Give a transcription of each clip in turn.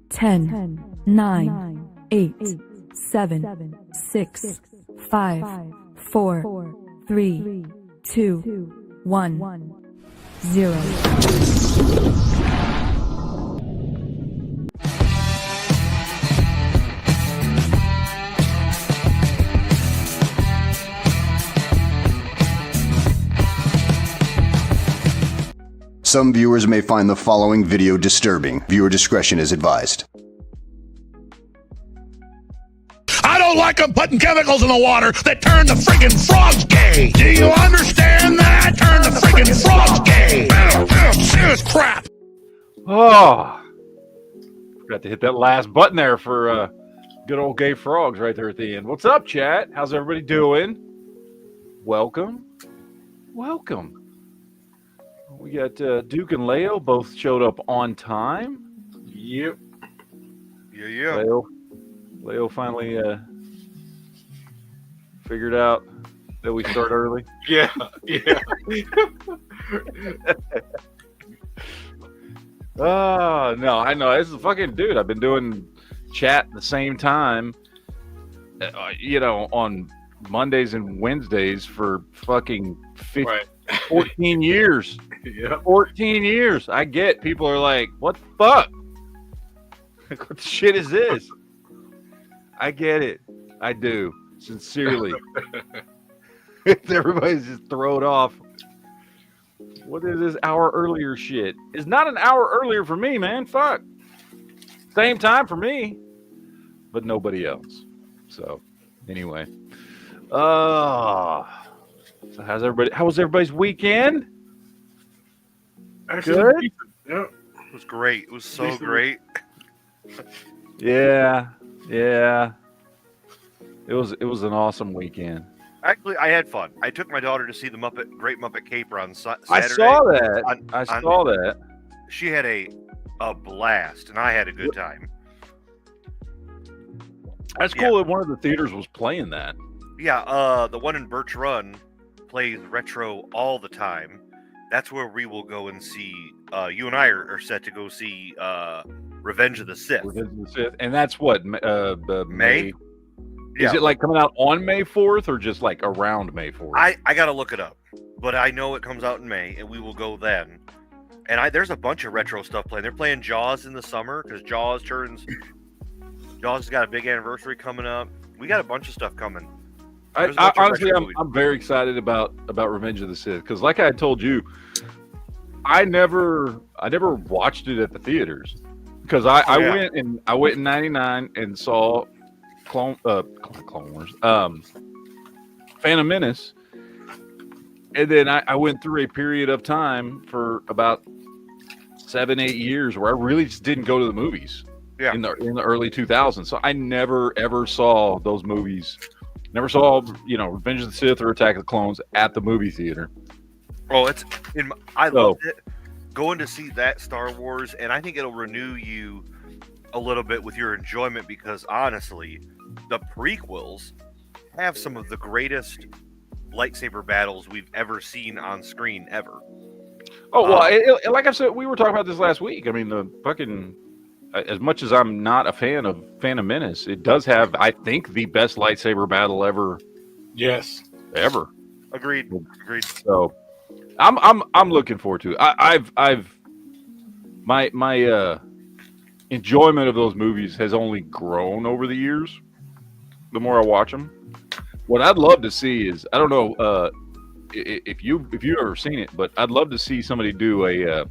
10, 9, 8, 7, 6, 5, 4, 3, 2, 1, 0. Some viewers may find the following video disturbing. Viewer discretion is advised. I don't like them putting chemicals in the water that turn the friggin' frogs gay. Do you understand that? Turn the friggin' frogs gay. Serious crap. Oh, forgot to hit that last button there for good old gay frogs right there at the end. What's up, chat? How's everybody doing? Welcome. We got Duke and Leo both showed up on time. Yep. Yeah. Leo finally figured out that we start early. Yeah. Oh, no, I know. This is a fucking dude. I've been doing chat at the same time, on Mondays and Wednesdays for fucking 14 years. Yeah. 14 years. I get people are like, what the fuck? Like, what the shit is this? I get it. I do. Sincerely. Everybody's just thrown off. What is this hour earlier shit? It's not an hour earlier for me, man. Fuck. Same time for me. But nobody else. So, anyway. So how was everybody's weekend? Actually, good? Yeah. It was great. It was so great. Yeah. It was an awesome weekend. Actually, I had fun. I took my daughter to see the Great Muppet Caper on Saturday. I saw that. I saw that. She had a blast, and I had a good time. That's cool that one of the theaters was playing that. Yeah, the one in Birch Run plays retro all the time. That's where we will go and see. You and I are set to go see Revenge of the Sith. And that's what May. Yeah. Is it like coming out on May 4th or just like around May 4th? I gotta look it up, but I know it comes out in May, and we will go then. And there's a bunch of retro stuff playing. They're playing Jaws in the summer because Jaws has got a big anniversary coming up. We got a bunch of stuff coming. Honestly, I'm very excited about Revenge of the Sith because, like I told you, I never watched it at the theaters because I went in '99 and saw Clone Wars, Phantom Menace, and then I went through a period of time for about 7-8 years where I really just didn't go to the movies. Yeah. In the early 2000s, so I never ever saw those movies. Never saw, Revenge of the Sith or Attack of the Clones at the movie theater. Oh, I loved it. Going to see that Star Wars, and I think it'll renew you a little bit with your enjoyment because, honestly, the prequels have some of the greatest lightsaber battles we've ever seen on screen ever. Oh, well, like I said, we were talking about this last week. I mean, the fucking... As much as I'm not a fan of Phantom Menace, it does have, I think, the best lightsaber battle ever. Yes. Ever. Agreed. So, I'm looking forward to it. My enjoyment of those movies has only grown over the years. The more I watch them, what I'd love to see is, I don't know if you've ever seen it, but I'd love to see somebody do a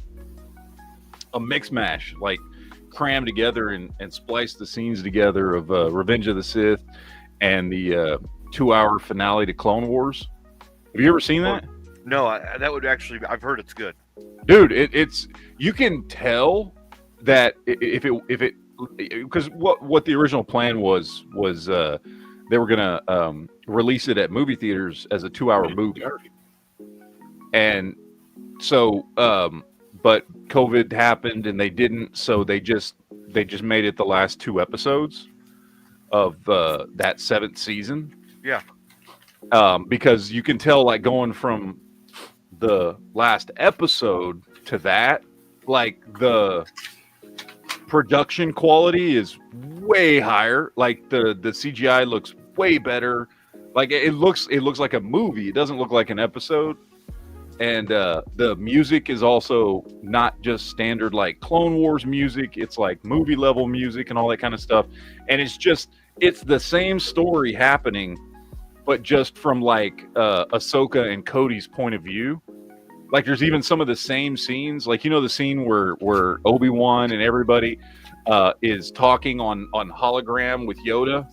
mix mash, like cram together and splice the scenes together of Revenge of the Sith and the 2-hour finale to Clone Wars. Have you ever seen that? No, that would actually. I've heard it's good, dude. It's you can tell that if it because what the original plan was they were gonna release it at movie theaters as a 2-hour movie, and so but COVID happened and they didn't, so they just made it the last 2 episodes of that 7th season. Yeah. Because you can tell, like, going from the last episode to that, like the production quality is way higher. Like the CGI looks way better. Like it looks like a movie. It doesn't look like an episode. And the music is also not just standard like Clone Wars music. It's like movie level music and all that kind of stuff. And it's the same story happening, but just from like Ahsoka and Cody's point of view. Like there's even some of the same scenes. Like, you know, the scene where Obi-Wan and everybody is talking on hologram with Yoda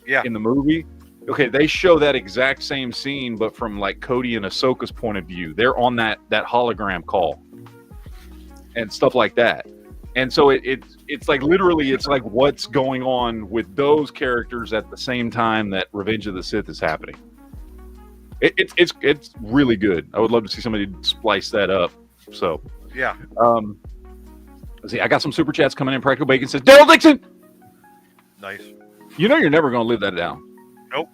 in the movie. Okay, they show that exact same scene, but from like Cody and Ahsoka's point of view. They're on that hologram call and stuff like that. And so it's like literally it's like what's going on with those characters at the same time that Revenge of the Sith is happening. It's really good. I would love to see somebody splice that up. So yeah. Let's see, I got some super chats coming in. Practical Bacon says, Daryl Dixon. Nice. You know you're never going to live that down. Nope.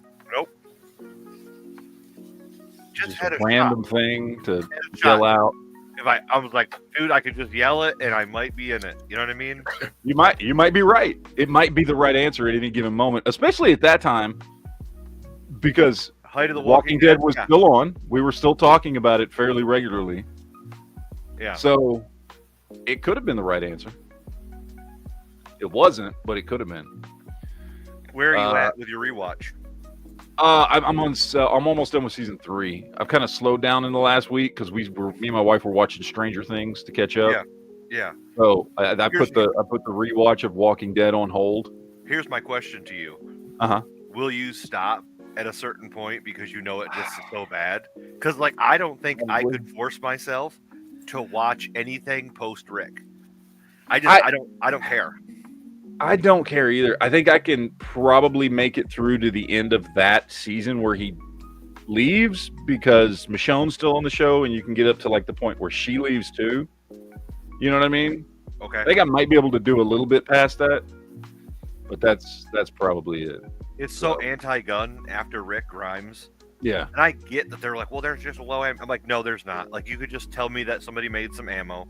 Just had a random thing to yell out. If I was like, dude, I could just yell it and I might be in it. You know what I mean? You might be right. It might be the right answer at any given moment, especially at that time, because Height of the Walking Dead was still on. We were still talking about it fairly regularly. Yeah. So it could have been the right answer. It wasn't, but it could have been. Where are you at with your rewatch? I'm almost done with season 3. I've kind of slowed down in the last week because me and my wife were watching Stranger Things to catch up. Yeah. So I put the rewatch of Walking Dead on hold. Here's my question to you. Will you stop at a certain point because you know it gets so bad? Because like I don't think I could force myself to watch anything post Rick. I don't care. I don't care either. I think I can probably make it through to the end of that season where he leaves because Michonne's still on the show and you can get up to like the point where she leaves too. You know what I mean? Okay. I think I might be able to do a little bit past that, but that's probably it. It's so anti-gun after Rick Grimes. Yeah. And I get that they're like, well, there's just a low ammo. I'm like, no, there's not. Like, you could just tell me that somebody made some ammo.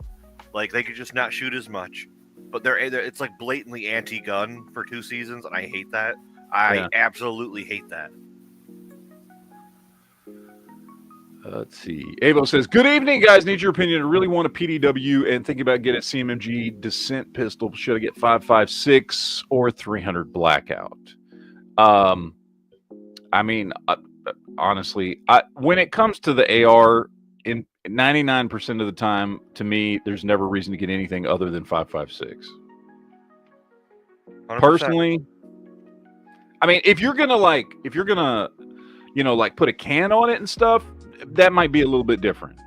Like, they could just not shoot as much. But it's like blatantly anti-gun for 2 seasons, and I hate that. I absolutely hate that. Let's see. Avo says, good evening, guys. Need your opinion. I really want a PDW and think about getting a CMMG Descent pistol. Should I get 5.56 or 300 Blackout? I mean, honestly, when it comes to the AR, in 99% of the time, to me, there's never reason to get anything other than 5.56. 100%. Personally, I mean, if you're gonna, you know, like put a can on it and stuff, that might be a little bit different.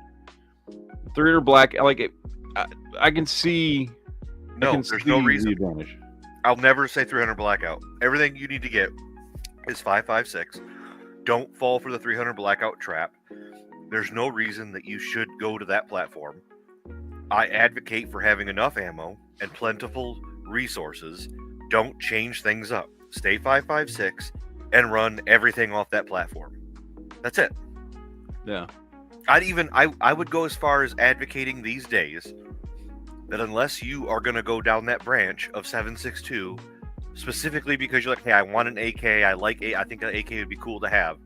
300 black, like it, I can see. No, there's no reason. The advantage. I'll never say 300 blackout. Everything you need to get is 5.56. Don't fall for the 300 blackout trap. There's no reason that you should go to that platform. I advocate for having enough ammo and plentiful resources. Don't change things up. Stay 5.56 and run everything off that platform. That's it. Yeah. I would go as far as advocating these days that unless you are going to go down that branch of 7.62 specifically because you're like, hey, I want an AK, I think an AK would be cool to have,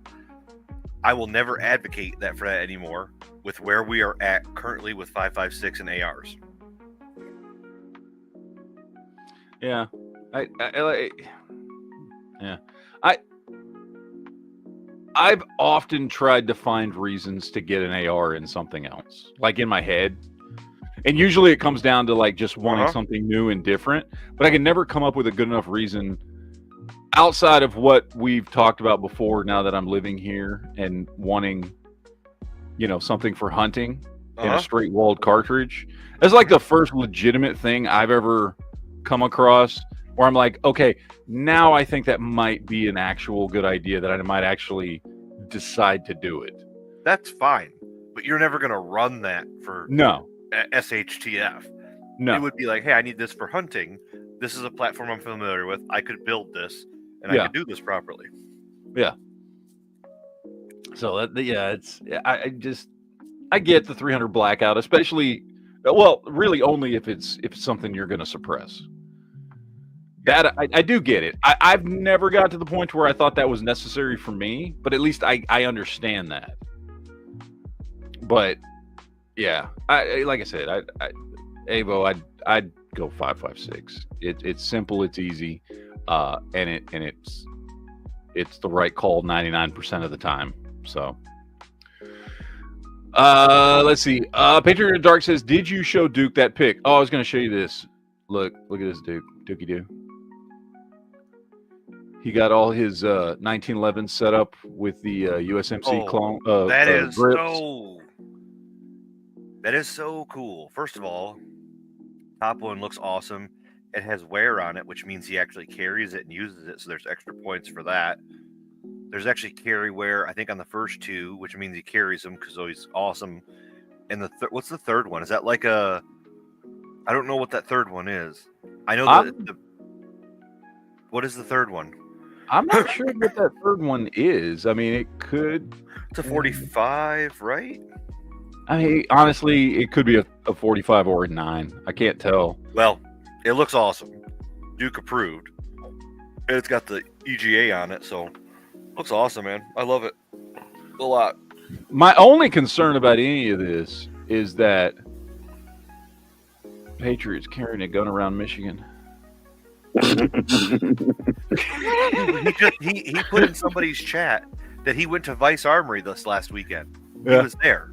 I will never advocate that for that anymore with where we are at currently with 5.56 and ARs. Yeah. I've often tried to find reasons to get an AR in something else, like in my head. And usually it comes down to like just wanting something new and different, but I can never come up with a good enough reason outside of what we've talked about before now that I'm living here and wanting, you know, something for hunting in a straight walled cartridge. That's like the first legitimate thing I've ever come across where I'm like, okay, now I think that might be an actual good idea that I might actually decide to do it. That's fine, but you're never going to run that for SHTF. No. It would be like, hey, I need this for hunting. This is a platform I'm familiar with. I could build this, and I could do this properly. Yeah. So, I get the 300 blackout, especially, well, really only if it's something you're going to suppress. That I do get it. I've never got to the point where I thought that was necessary for me, but at least I understand that. But yeah, like I said, Avo, I'd go 5.56. It's simple, it's easy, and it's the right call 99% of the time. So. Let's see. Patriot Dark says, "Did you show Duke that pic?" Oh, I was going to show you this. Look at this Duke. Dookie Doo. He got all his 1911 set up with the USMC clone. That is grips. That is so cool. First of all, top one looks awesome. It has wear on it, which means he actually carries it and uses it. So there's extra points for that. There's actually carry wear, I think, on the first two, which means he carries them because he's awesome. And what's the third one? Is that like I don't know what that third one is. I know what is the third one? I'm not sure what that third one is. I mean, it could. It's a 45, right? I mean, honestly, it could be a 45 or a 9. I can't tell. Well, it looks awesome. Duke approved. And it's got the EGA on it, so looks awesome, man. I love it a lot. My only concern about any of this is that Patriots carrying a gun around Michigan. he put in somebody's chat that he went to Vice Armory this last weekend. Yeah. He was there,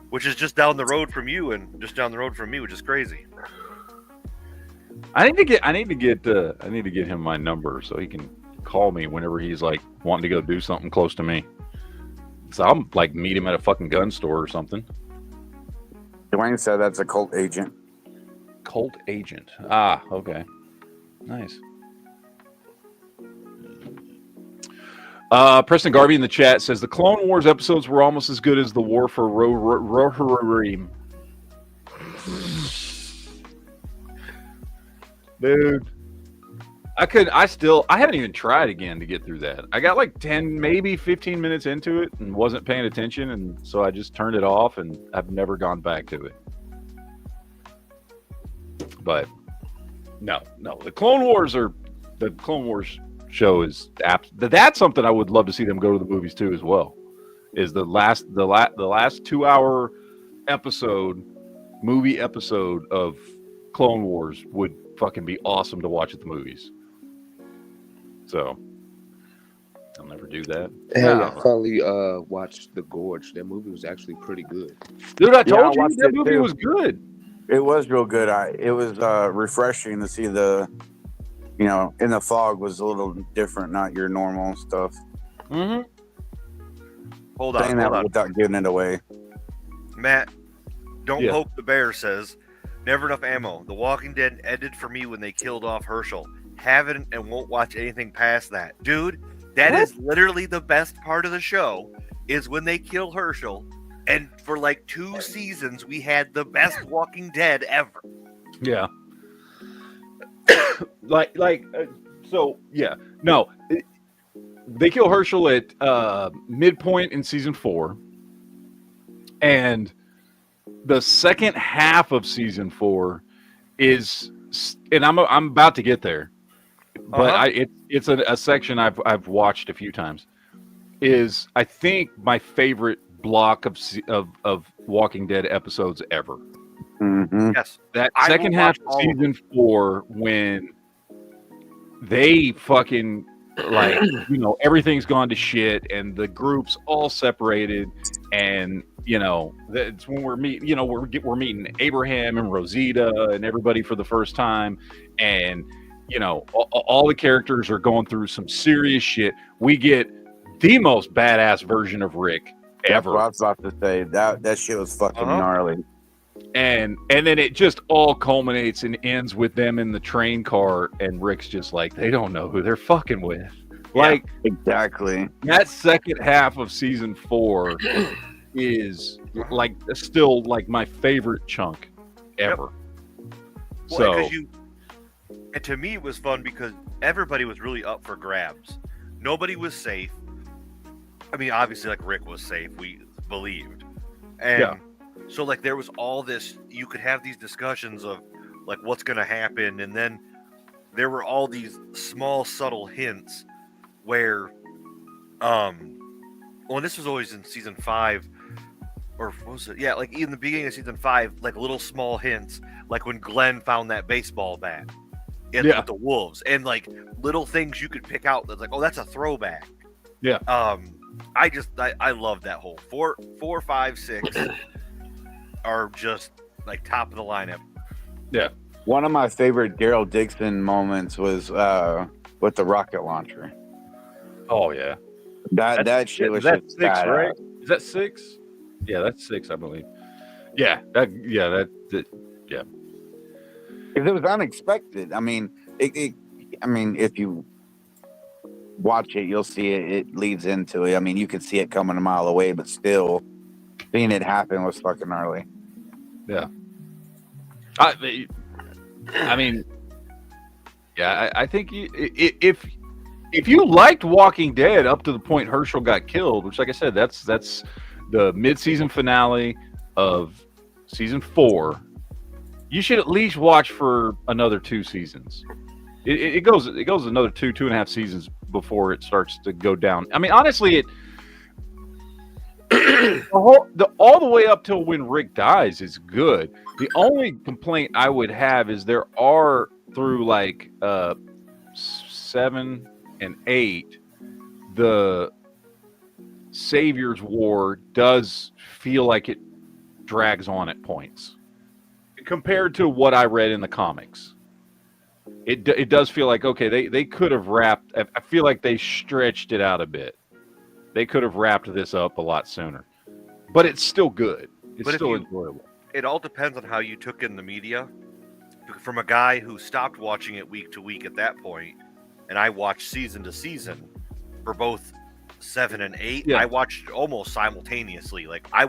which is just down the road from you and just down the road from me, which is crazy. I need to get him my number so he can call me whenever he's like wanting to go do something close to me. So I'll like meet him at a fucking gun store or something. Dwayne said that's a cult agent. Cult agent. Ah, okay. Nice. Preston Garvey in the chat says the Clone Wars episodes were almost as good as the War for Rohirrim. Dude. I haven't even tried again to get through that. I got like 10, maybe 15 minutes into it and wasn't paying attention, and so I just turned it off, and I've never gone back to it. But no, the Clone Wars show is that's something I would love to see them go to the movies too as well. Is the last 2-hour movie episode of Clone Wars would fucking be awesome to watch at the movies. So I'll never do that. Hey, I finally watched The Gorge. That movie was actually pretty good. Dude, I told you that movie was good. It was real good. It was refreshing to see in the fog was a little different, not your normal stuff. Mm-hmm. Hold Saying that on. without giving it away. Matt, don't poke the bear says, never enough ammo. The Walking Dead ended for me when they killed off Herschel. Haven't and won't watch anything past that. Dude, that is literally the best part of the show, is when they kill Herschel. And for like 2 seasons, we had the best Walking Dead ever. Yeah. They kill Herschel at midpoint in season 4, and the second half of season 4 is, and I'm about to get there, but it's a section I've watched a few times. Is I think my favorite block of Walking Dead episodes ever. Mm-hmm. Yes, that second half of season 4 when they fucking everything's gone to shit and the group's all separated, and that's when we're meeting Abraham and Rosita and everybody for the first time, and all the characters are going through some serious shit. We get the most badass version of Rick ever. That's what I was about to say. That shit was fucking gnarly. And then it just all culminates and ends with them in the train car, and Rick's just like, they don't know who they're fucking with. Like, exactly. That second half of season 4 is like still like my favorite chunk ever. Well, and to me it was fun because everybody was really up for grabs. Nobody was safe. I mean, obviously, like Rick was safe, we believed. And so like there was all this, you could have these discussions of like what's going to happen, and then there were all these small, subtle hints where, well, this was always in season 5, or what was it? Yeah, like in the beginning of season 5, like little small hints, like when Glenn found that baseball bat with the wolves, and like little things you could pick out that's like, oh, that's a throwback. Yeah. I love that whole 4, 5, 6 are just like top of the lineup. Yeah. One of my favorite Daryl Dixon moments was with the rocket launcher. Oh yeah. That shit was just 6, right? Is that 6? Yeah, that's 6, I believe. Yeah. That. Yeah. Because it was unexpected. I mean, if you watch it, you'll see it. It leads into it. I mean, you could see it coming a mile away, but still, seeing it happen was fucking gnarly. Yeah. I mean, yeah. I think if you liked Walking Dead up to the point Herschel got killed, which, like I said, that's the mid-season finale of season 4. You should at least watch for another 2 seasons. It goes another 2.5 seasons before it starts to go down. I mean, honestly, all the way up till when Rick dies is good. The only complaint I would have is there are through like 7 and 8, the Savior's War does feel like it drags on at points compared to what I read in the comics. It does feel like, okay, they could have wrapped. I feel like they stretched it out a bit. They could have wrapped this up a lot sooner, but it's still good. It's still enjoyable. It all depends on how you took in the media. From a guy who stopped watching it week to week at that point, and I watched season to season for both 7 and 8. Yeah. I watched almost simultaneously. Like I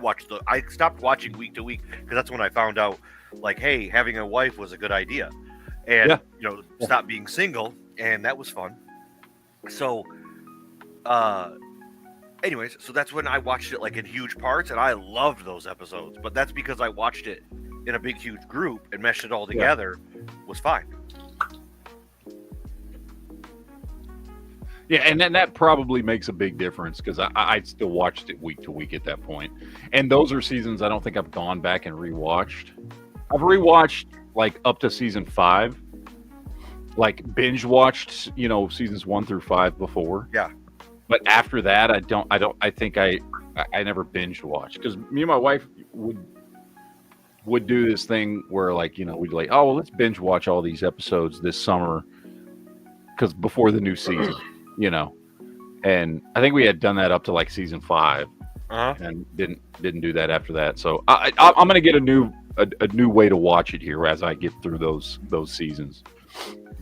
stopped watching week to week because that's when I found out, like, hey, having a wife was a good idea, and stop being single, and that was fun. So, anyways, so that's when I watched it like in huge parts, and I loved those episodes. But that's because I watched it in a big, huge group and meshed it all together. Was fine. Yeah, and then that probably makes a big difference because I still watched it week to week at that point. And those are seasons I don't think I've gone back and rewatched. I've rewatched like up to season 5, like binge watched, seasons 1 through 5 before. Yeah. But after that, I think I never binge watched because me and my wife would do this thing where like, we'd like, oh, well, let's binge watch all these episodes this summer because before the new season. And I think we had done that up to like season 5, and didn't do that after that. So I'm gonna get a new way to watch it here as I get through those seasons.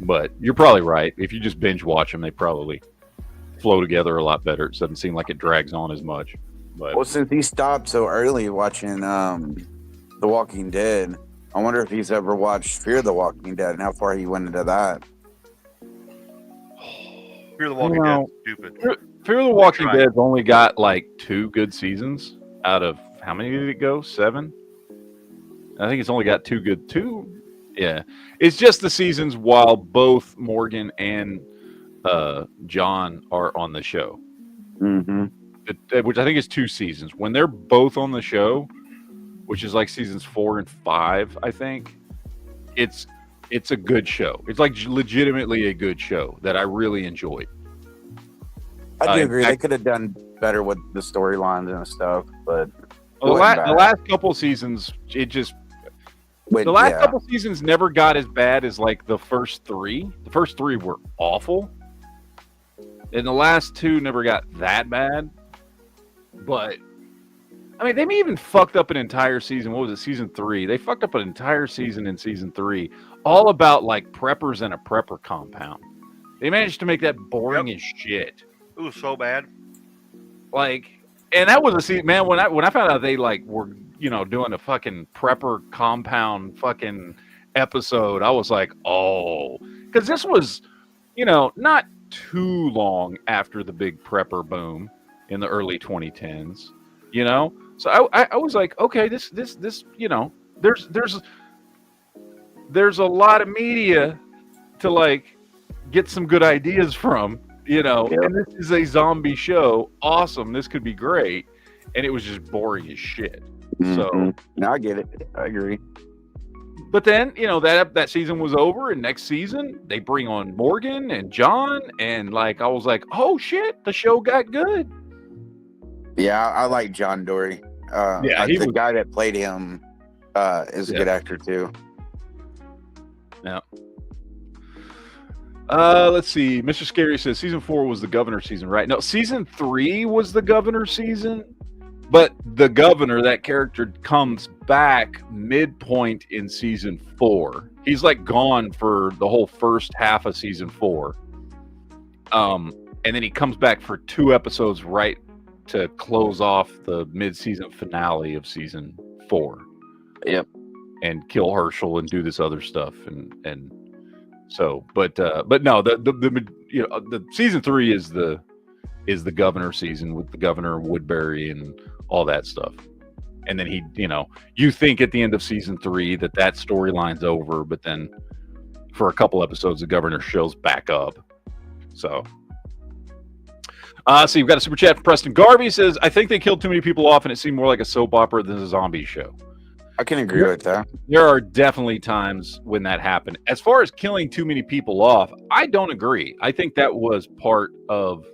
But you're probably right. If you just binge watch them, they probably flow together a lot better. It doesn't seem like it drags on as much. But well, since he stopped so early watching The Walking Dead, I wonder if he's ever watched Fear the Walking Dead and how far he went into that. Fear the Walking Dead is stupid. Fear the Walking Dead's only got like 2 good seasons out of how many did it go? 7? I think it's only got 2 good. 2? Yeah. It's just the seasons while both Morgan and John are on the show. Mm-hmm. Which I think is 2 seasons. When they're both on the show, which is like seasons 4 and 5, I think, it's a good show. It's like legitimately a good show that I really enjoyed. I do agree. They could have done better with the storylines and stuff, but the last couple seasons, couple seasons never got as bad as like the first 3. The first 3 were awful, and the last 2 never got that bad. But I mean, they even fucked up an entire season. What was it, season 3? They fucked up an entire season in season 3, all about like preppers and a prepper compound. They managed to make that boring as shit. It was so bad. Like, and that was a season, man. When I found out they like were doing a fucking prepper compound fucking episode, I was like, oh, because this was not too long after the big prepper boom in the early 2010s. So I was like, okay, this there's a lot of media to like get some good ideas from, Yep. and this is a zombie show. Awesome. This could be great. And it was just boring as shit. So, no, I get it. I agree. but then, that season was over, and next season they bring on Morgan and John, and like, I was like, oh shit, the show got good. Yeah, I like John Dory. The guy that played him is a good actor too. Yeah. Let's see. Mr. Scary says season 4 was the governor season, right? No, season 3 was the governor season, but the governor, that character, comes back midpoint in season 4. He's like gone for the whole first half of season 4. And then he comes back for 2 episodes right to close off the mid-season finale of season 4. Yep. And kill Herschel and do this other stuff, and so, but no, the season 3 is the governor season with the governor Woodbury and all that stuff, and then he, you think at the end of season 3 that storyline's over, but then for a couple episodes the governor shows back up. So you've got a super chat from Preston Garvey. Says, I think they killed too many people off, and it seemed more like a soap opera than a zombie show. I can agree with that. There are definitely times when that happened. As far as killing too many people off, I don't agree. I think that was part of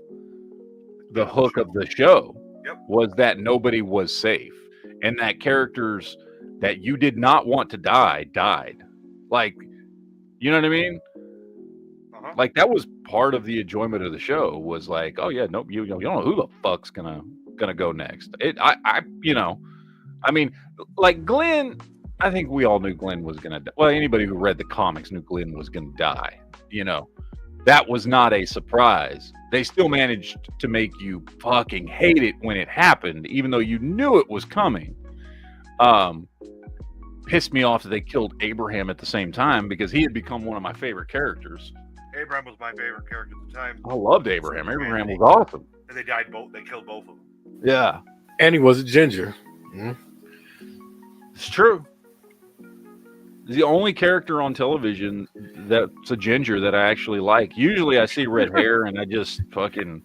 the hook of the show. Yep. Was that nobody was safe, and that characters that you did not want to die died. Like, you know what I mean? Uh-huh. Like, that was part of the enjoyment of the show. Was like, oh yeah, no, you don't know who the fuck's gonna go next. I mean, like Glenn, I think we all knew Glenn was going to die. Well, anybody who read the comics knew Glenn was going to die. That was not a surprise. They still managed to make you fucking hate it when it happened, even though you knew it was coming. Pissed me off that they killed Abraham at the same time, because he had become one of my favorite characters. Abraham was my favorite character at the time. I loved Abraham. Abraham was awesome. And they killed both of them. Yeah. And he was a ginger. It's true. The only character on television that's a ginger that I actually like. Usually I see red hair and I just fucking,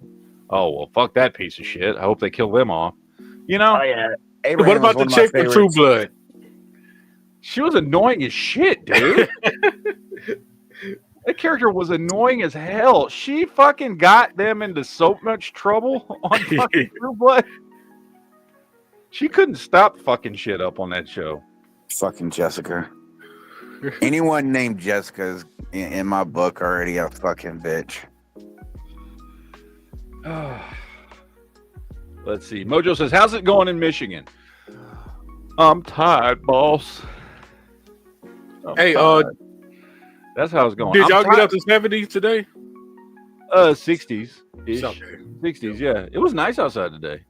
oh, well, fuck that piece of shit. I hope they kill them off. Oh, yeah. Abraham what about the chick with True Blood? She was annoying as shit, dude. That character was annoying as hell. She fucking got them into so much trouble on fucking True Blood. She couldn't stop fucking shit up on that show. Fucking Jessica. Anyone named Jessica is, in my book, already a fucking bitch. Let's see. Mojo says, how's it going in Michigan? I'm tired, boss. Hey, that's how it's going. Did y'all get up to 70s today? 60s. 60s, yeah. It was nice outside today.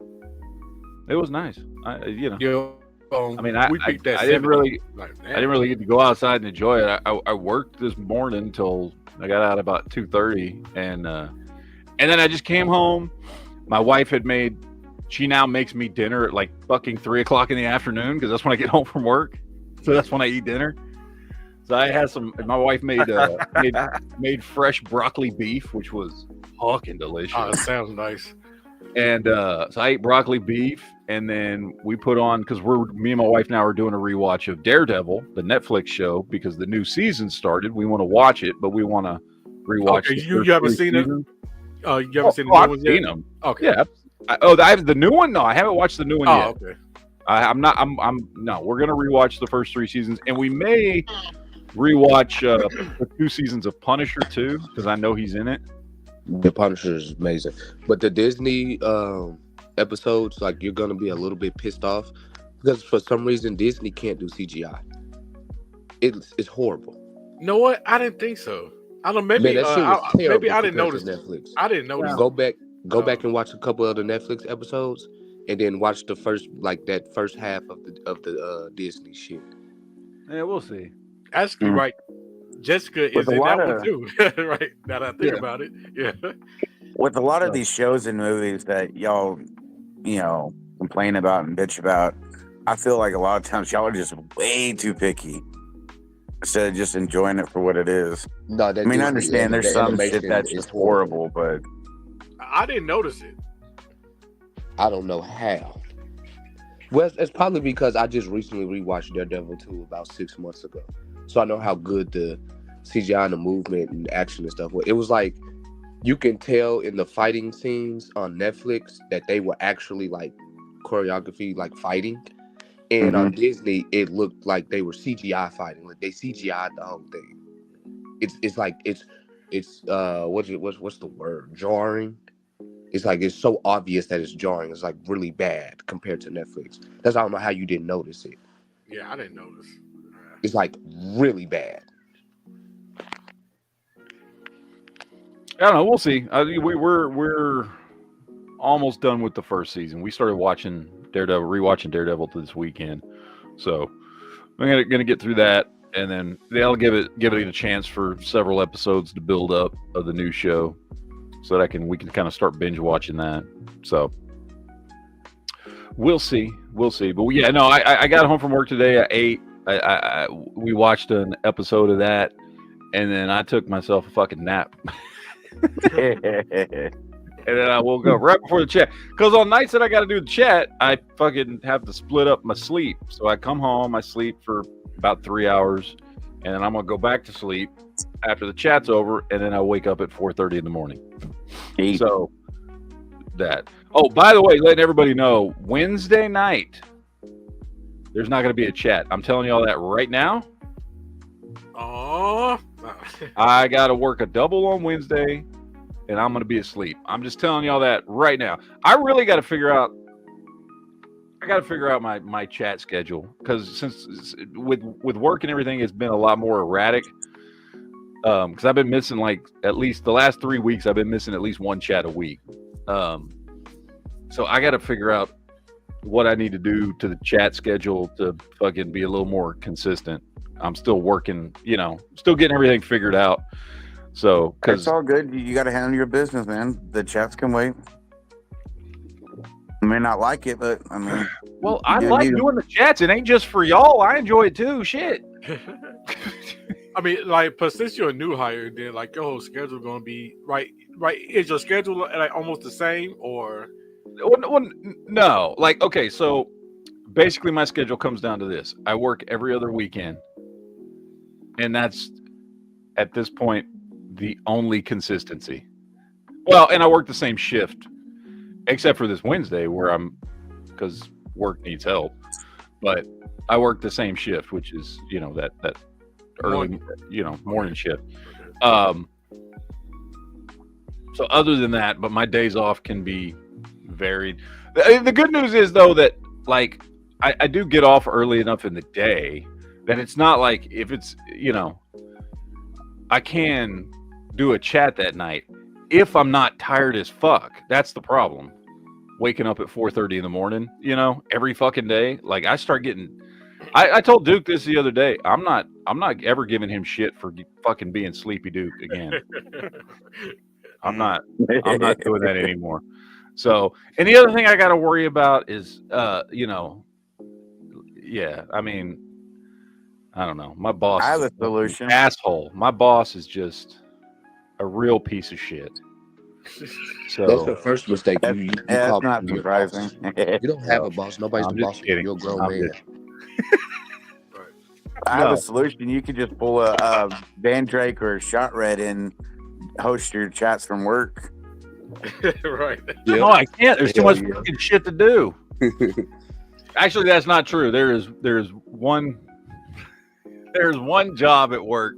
It was nice. I mean, I didn't really get to go outside and enjoy it. I worked this morning till I got out about 2:30, and then I just came home. My wife she now makes me dinner at like fucking 3:00 in the afternoon, because that's when I get home from work. So that's when I eat dinner. So I had my wife made fresh broccoli beef, which was fucking delicious. Oh, that sounds nice. And so I ate broccoli beef, and then we put on, because me and my wife now are doing a rewatch of Daredevil, the Netflix show, because the new season started. We want to watch it, but we want to rewatch. Okay, you haven't seen it? You haven't seen the new I've ones seen yet? them. Okay. Yeah. I have the new one. No, I haven't watched the new one yet. Okay. No, we're gonna rewatch the first 3 seasons, and we may rewatch the 2 seasons of Punisher too, because I know he's in it. The Punisher is amazing, but the Disney episodes, like, you're gonna be a little bit pissed off because for some reason Disney can't do CGI. It's horrible. You know what? I didn't think so. I don't. Maybe maybe I didn't notice. Netflix. I didn't notice. Go back and watch a couple of the Netflix episodes, and then watch the first half of the Disney shit. Yeah, we'll see. Actually, right. Jessica is in that one too. Right. Now that I think about it. Yeah. With a lot of these shows and movies that y'all, complain about and bitch about, I feel like a lot of times y'all are just way too picky. instead of just enjoying it for what it is. No, that I mean, I Disney understand there's some animation shit that's is just horrible, but I didn't notice it. I don't know how. Well, it's probably because I just recently rewatched Daredevil 2 about 6 months ago, so I know how good the CGI and the movement and action and stuff was. It was like you can tell in the fighting scenes on Netflix that they were actually like choreography, like fighting. And on Disney, it looked like they were CGI fighting. Like they CGI'd the whole thing. It's like it's what's the word? Jarring. It's like it's so obvious that it's jarring. It's like really bad compared to Netflix. That's I don't know how you didn't notice it. Yeah, I didn't notice. It's like really bad. I don't know. We'll see. We're almost done with the first season. We started watching rewatching Daredevil this weekend, so I'm gonna get through that, and then they'll give it a chance for several episodes to build up of the new show, so that we can kind of start binge watching that. So we'll see. But yeah, no, I got home from work today. I ate. We watched an episode of that, and then I took myself a fucking nap. And then I woke up right before the chat. Because on nights that I got to do the chat, I fucking have to split up my sleep. So I come home, I sleep for about 3 hours, and then I'm going to go back to sleep after the chat's over, and then I wake up at 4:30 in the morning. So that. Oh, by the way, letting everybody know, Wednesday night, there's not going to be a chat. I'm telling you all that right now. Oh. I got to work a double on Wednesday, and I'm going to be asleep. I'm just telling y'all that right now. I really got to figure out. I got to figure out my chat schedule, because since with work and everything, it's been a lot more erratic. Because I've been missing like at least the last 3 weeks. I've been missing at least one chat a week. So I got to figure out what I need to do to the chat schedule to fucking be a little more consistent. I'm still working, still getting everything figured out. So, because it's all good. You got to handle your business, man. The chats can wait. I may not like it, but I mean, well, I like doing the chats. It ain't just for y'all. I enjoy it too. Shit. I mean, like, but since you're a new hire, then like your whole schedule gonna be right. Is your schedule like almost the same, or? No. Like, okay, so basically my schedule comes down to this: I work every other weekend, and that's at this point the only consistency. Well, and I work the same shift, except for this Wednesday where because work needs help, but I work the same shift, which is that early morning shift. So other than that, but my days off can be varied. The good news is though that like I do get off early enough in the day that it's not like if it's I can do a chat that night if I'm not tired as fuck. That's the problem. Waking up at 4:30 in the morning, every fucking day. Like I start getting. I told Duke this the other day. I'm not ever giving him shit for fucking being Sleepy Duke again. I'm not doing that anymore. So, and the other thing I got to worry about is, I mean, I don't know. My boss. I have a solution. Asshole. My boss is just a real piece of shit. So that's the first mistake. That's not surprising. You don't have a boss. Nobody's the boss. You're a grown man. I have a solution. You could just pull a Van Drake or a Shot Red and host your chats from work. Right. Yep. No, I can't. There's too much fucking shit to do. Actually, that's not true. There's one job at work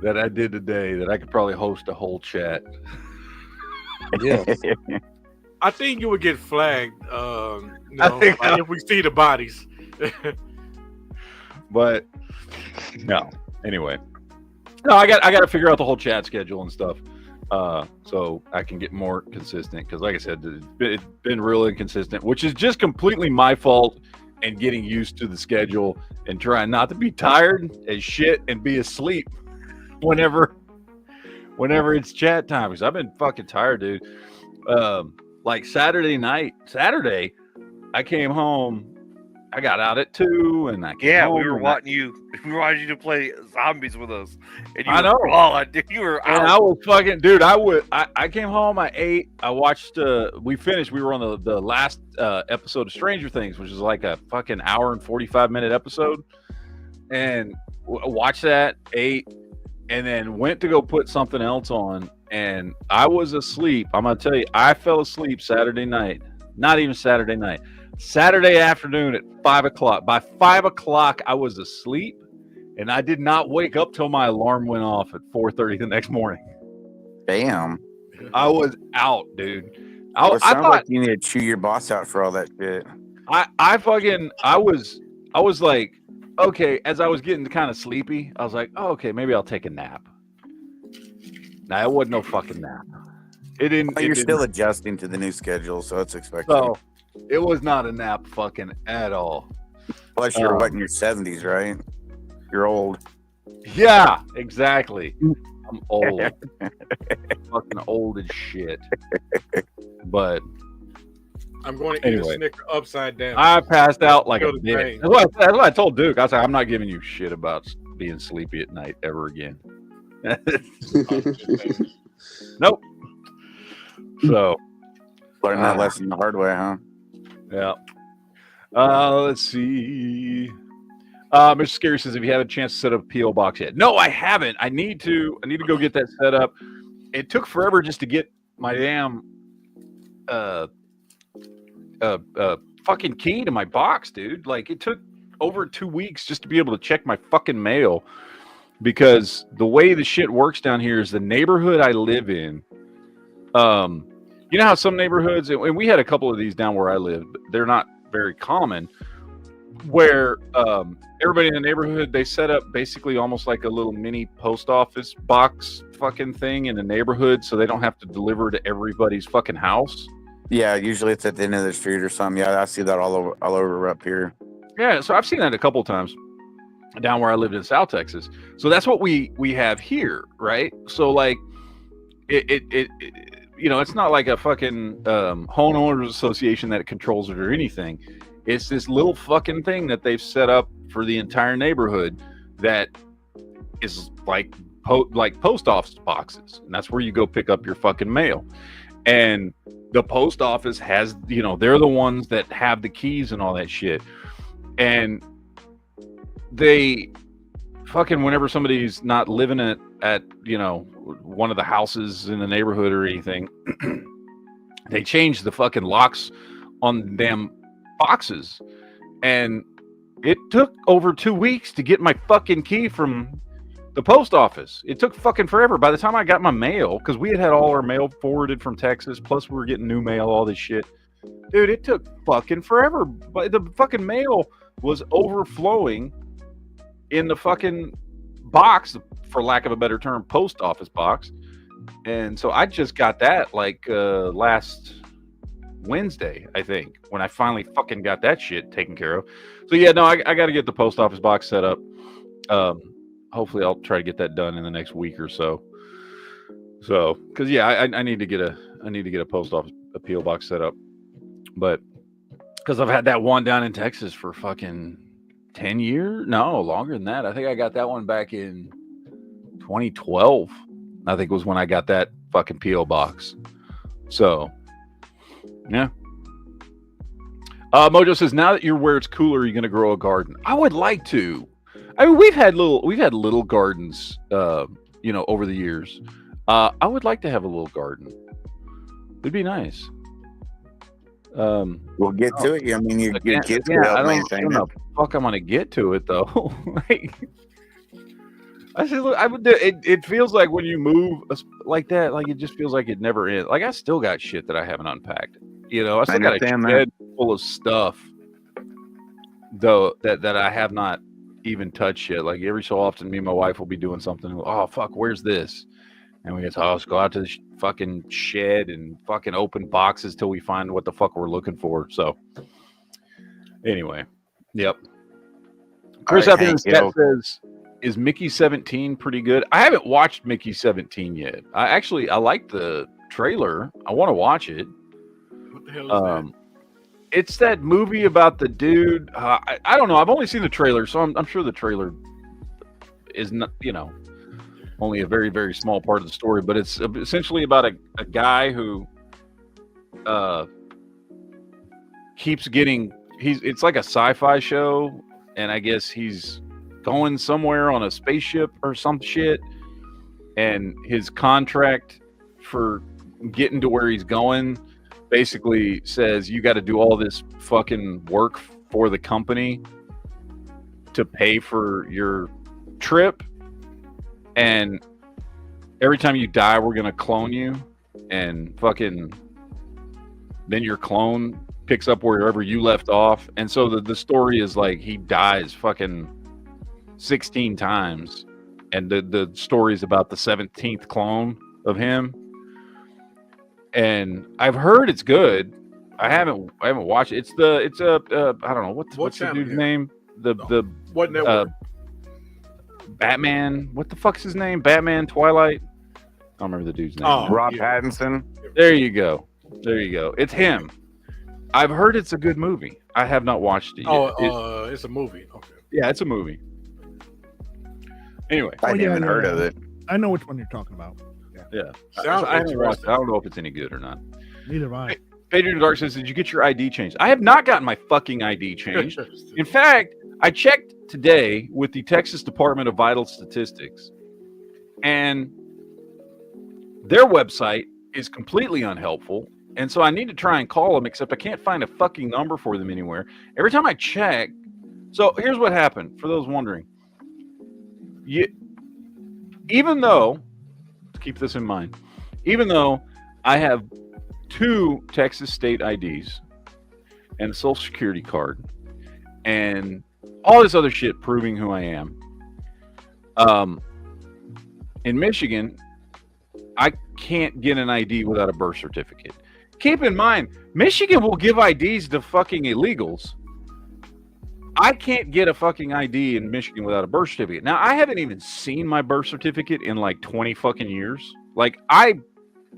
that I did today that I could probably host a whole chat. Yeah. I think you would get flagged if we see the bodies. But no. Anyway. No, I got to figure out the whole chat schedule and stuff. So I can get more consistent, because like I said, it's been real inconsistent, which is just completely my fault, and getting used to the schedule and trying not to be tired as shit and be asleep whenever it's chat time, because I've been fucking tired, dude. Like Saturday, I came home I got out at 2, and I came Yeah, home we were and watching you. We were watching you to play zombies with us, and you I were know. crawling. You were And out. I was fucking dude. I came home. I ate. I watched. We finished. We were on the last episode of Stranger Things, which is like a fucking hour and 45-minute episode, and watched that. Ate, and then went to go put something else on, and I was asleep. I'm gonna tell you, I fell asleep Saturday night. Not even Saturday night. Saturday afternoon at 5 o'clock. By 5 o'clock, I was asleep, and I did not wake up till my alarm went off at 4:30 the next morning. Damn. I was out, dude. Well, it I sounds thought like you need to chew your boss out for all that shit. I was like, okay, as I was getting kind of sleepy, I was like, oh, okay, maybe I'll take a nap. Nah, it wasn't no fucking nap. It didn't. But it you're didn't- still adjusting to the new schedule, so it's expected. So it was not a nap fucking at all. Plus, you're what, in your 70s, right? You're old. Yeah, exactly. I'm old. Fucking old as shit. But I'm going to eat Anyway. a Snicker upside down. I passed out like a Go to bitch. train. That's what I told Duke. I was like, I'm not giving you shit about being sleepy at night ever again. Nope. So, Learn that lesson the hard way, huh? yeah. Let's see. Mr. Scary says, "Have you had a chance to set up a PO box yet?" No, I haven't. I need to go get that set up. It took forever just to get my damn fucking key to my box, dude. Like, it took over 2 weeks just to be able to check my fucking mail, because the way the shit works down here is the neighborhood I live in. You know how some neighborhoods, and we had a couple of these down where I live, but they're not very common, where everybody in the neighborhood, they set up basically almost like a little mini post office box fucking thing in the neighborhood, so they don't have to deliver to everybody's fucking house. Yeah, usually it's at the end of the street or something. Yeah, I see that all over up here. Yeah, so I've seen that a couple times down where I lived in South Texas. So that's what we have here, right? So like it you know, it's not like a fucking homeowners association that controls it or anything. It's this little fucking thing that they've set up for the entire neighborhood that is like post office boxes, and that's where you go pick up your fucking mail. And the post office has, you know, they're the ones that have the keys and all that shit. And they fucking, whenever somebody's not living at you know, one of the houses in the neighborhood or anything, they change the fucking locks on the damn boxes. And it took over 2 weeks to get my fucking key from the post office. It took fucking forever. By the time I got my mail, because we had all our mail forwarded from Texas, plus we were getting new mail, all this shit. Dude, it took fucking forever. But the fucking mail was overflowing in the fucking box, for lack of a better term, post office box. And so I just got that like last Wednesday, I think, when I finally fucking got that shit taken care of. So yeah, no, I got to get the post office box set up. Hopefully I'll try to get that done in the next week or so. So, because yeah, I need to get a post office appeal box set up, but because I've had that one down in Texas for fucking 10 years, no, longer than that. I think I got that one back in 2012. I think was when I got that fucking PO box. So, yeah. Mojo says, now that you're where it's cooler, you're gonna grow a garden. I would like to. I mean, we've had little gardens, you know, over the years. I would like to have a little garden. It'd be nice. We'll get to it. I mean, your kids yeah, will I don't maintain know it. the fuck I'm gonna get to it though. Like, I said, look, I would. It feels like when you move like that, like it just feels like it never ends. Like I still got shit that I haven't unpacked. You know, I still got a understand shed full of stuff though that I have not even touched yet. Like every so often, me and my wife will be doing something. Oh fuck, where's this? And we get, let's go out to the fucking shed and fucking open boxes till we find what the fuck we're looking for. So, anyway, yep. Chris out there in the chat says, "Is Mickey 17 pretty good?" I haven't watched Mickey 17 yet. I like the trailer. I want to watch it. What the hell is It's that movie about the dude. I don't know. I've only seen the trailer, so I'm sure the trailer is not, only a very, very small part of the story. But it's essentially about a guy who keeps getting. It's like a sci-fi show, and I guess he's going somewhere on a spaceship or some shit, and his contract for getting to where he's going basically says you got to do all this fucking work for the company to pay for your trip, and every time you die we're gonna clone you, and fucking then your clone picks up wherever you left off. And so the story is like he dies fucking 16 times, and the story is about the 17th clone of him. And I've heard it's good. I haven't watched it. It's I don't know what's the dude's name. The what network? Batman. What the fuck's his name? Batman Twilight. I don't remember the dude's name. Oh, Rob Pattinson. There you go. It's him. I've heard it's a good movie. I have not watched it yet. It's a movie. Okay. Yeah, it's a movie. Anyway, I haven't heard of it. I know which one you're talking about. Yeah. Sounds I haven't watched it. interesting. I don't know if it's any good or not. Neither have I. Adrian Dark says, did you get your ID changed? I have not gotten my fucking ID changed. In fact, I checked today with the Texas Department of Vital Statistics, and their website is completely unhelpful. And so I need to try and call them, except I can't find a fucking number for them anywhere. Every time I check. So here's what happened, for those wondering. Even though, keep this in mind, even though I have 2 Texas state IDs and a social security card and all this other shit proving who I am, in Michigan, I can't get an ID without a birth certificate. Keep in mind, Michigan will give IDs to fucking illegals. I can't get a fucking ID in Michigan without a birth certificate. Now, I haven't even seen my birth certificate in like 20 fucking years. Like, I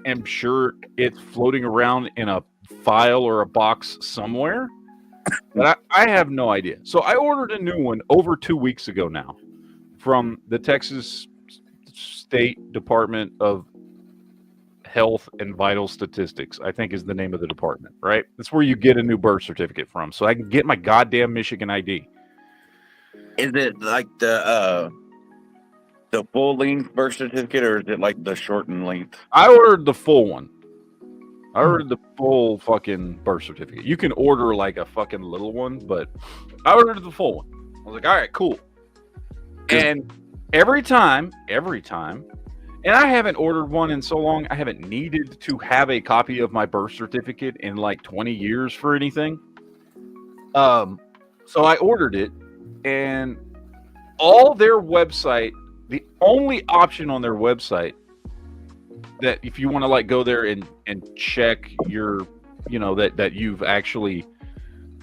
am sure it's floating around in a file or a box somewhere, but I have no idea. So I ordered a new one over 2 weeks ago now from the Texas State Department of Health and Vital Statistics, I think is the name of the department, right? That's where you get a new birth certificate from, so I can get my goddamn Michigan ID. Is it like the full length birth certificate, or is it like the shortened length? I ordered the full one. I ordered the full fucking birth certificate. You can order like a fucking little one, but I ordered the full one. I was like, all right, cool. And every time, and I haven't ordered one in so long, I haven't needed to have a copy of my birth certificate in like 20 years for anything. So I ordered it, and all their website, the only option on their website that if you want to like go there and check your, that you've actually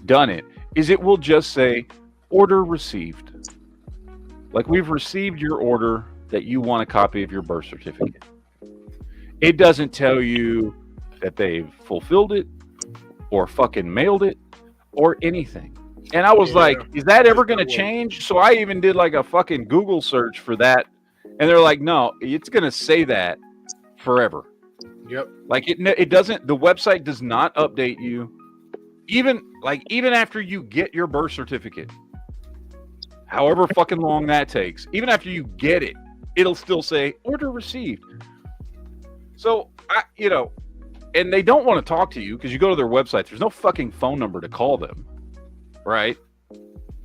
done it, is it will just say order received. Like, we've received your order that you want a copy of your birth certificate. It doesn't tell you that they've fulfilled it or fucking mailed it or anything. And I was like, is that ever going to change? So I even did like a fucking Google search for that. And they're like, no, it's going to say that forever. Yep. Like it doesn't, the website does not update you. Even after you get your birth certificate, however fucking long that takes, even after you get it, it'll still say order received. So and they don't want to talk to you because you go to their website. There's no fucking phone number to call them, right?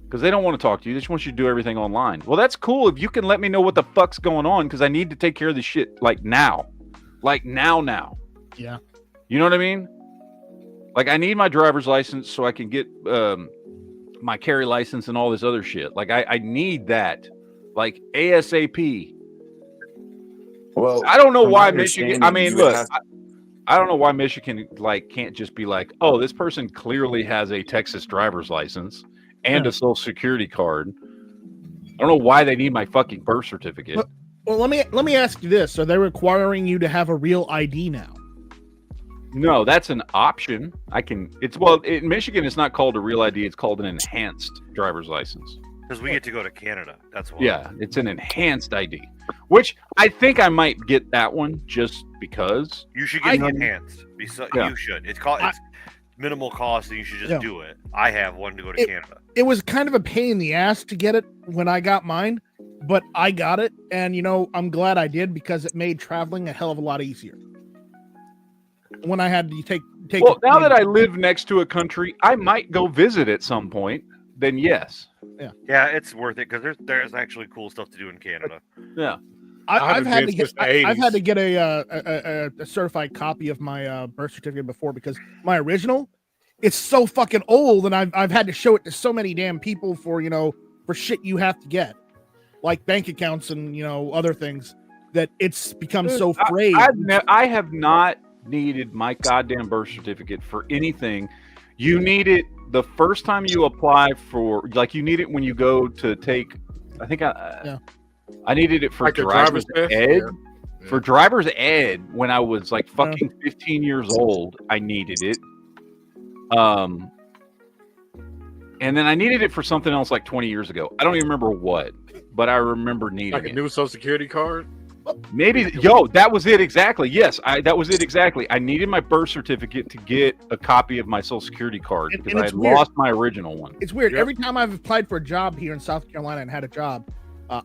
Because they don't want to talk to you. They just want you to do everything online. Well, that's cool if you can let me know what the fuck's going on, because I need to take care of this shit like now. Like now. Yeah. You know what I mean? Like, I need my driver's license so I can get my carry license and all this other shit. Like, I need that. Like, ASAP. Well, I don't know why Michigan. I mean, look, I don't know why Michigan can't just be like, oh, this person clearly has a Texas driver's license and a social security card. I don't know why they need my fucking birth certificate. Well, let me ask you this: are they requiring you to have a real ID now? No, that's an option. In Michigan, it's not called a real ID. It's called an enhanced driver's license. Because we get to go to Canada. That's why. Yeah, it's an enhanced ID, which I think I might get that one just because. You should get enhanced. You should. It's minimal cost, and you should just do it. I have one to go to Canada. It was kind of a pain in the ass to get it when I got mine, but I got it, and I'm glad I did because it made traveling a hell of a lot easier. When I had to take. Well, now that I live next to a country, I might go visit at some point. Then yes. Yeah, it's worth it because there's actually cool stuff to do in Canada. Yeah. I've had to get a certified copy of my birth certificate before because my original, it's so fucking old, and I've had to show it to so many damn people for shit you have to get, like bank accounts and other things, that it's become so frayed. I have not needed my goddamn birth certificate for anything. You need it the first time you apply for, like, you need it when you go to take. I think I needed it for like driver's ed. Yeah. For driver's ed, when I was like fucking 15 years old, I needed it. And then I needed it for something else like 20 years ago. I don't even remember what, but I remember needing like a new Social Security card. Maybe that was it exactly. Yes, that was it exactly. I needed my birth certificate to get a copy of my Social Security card because I had lost my original one. It's weird. Every time I've applied for a job here in South Carolina and had a job,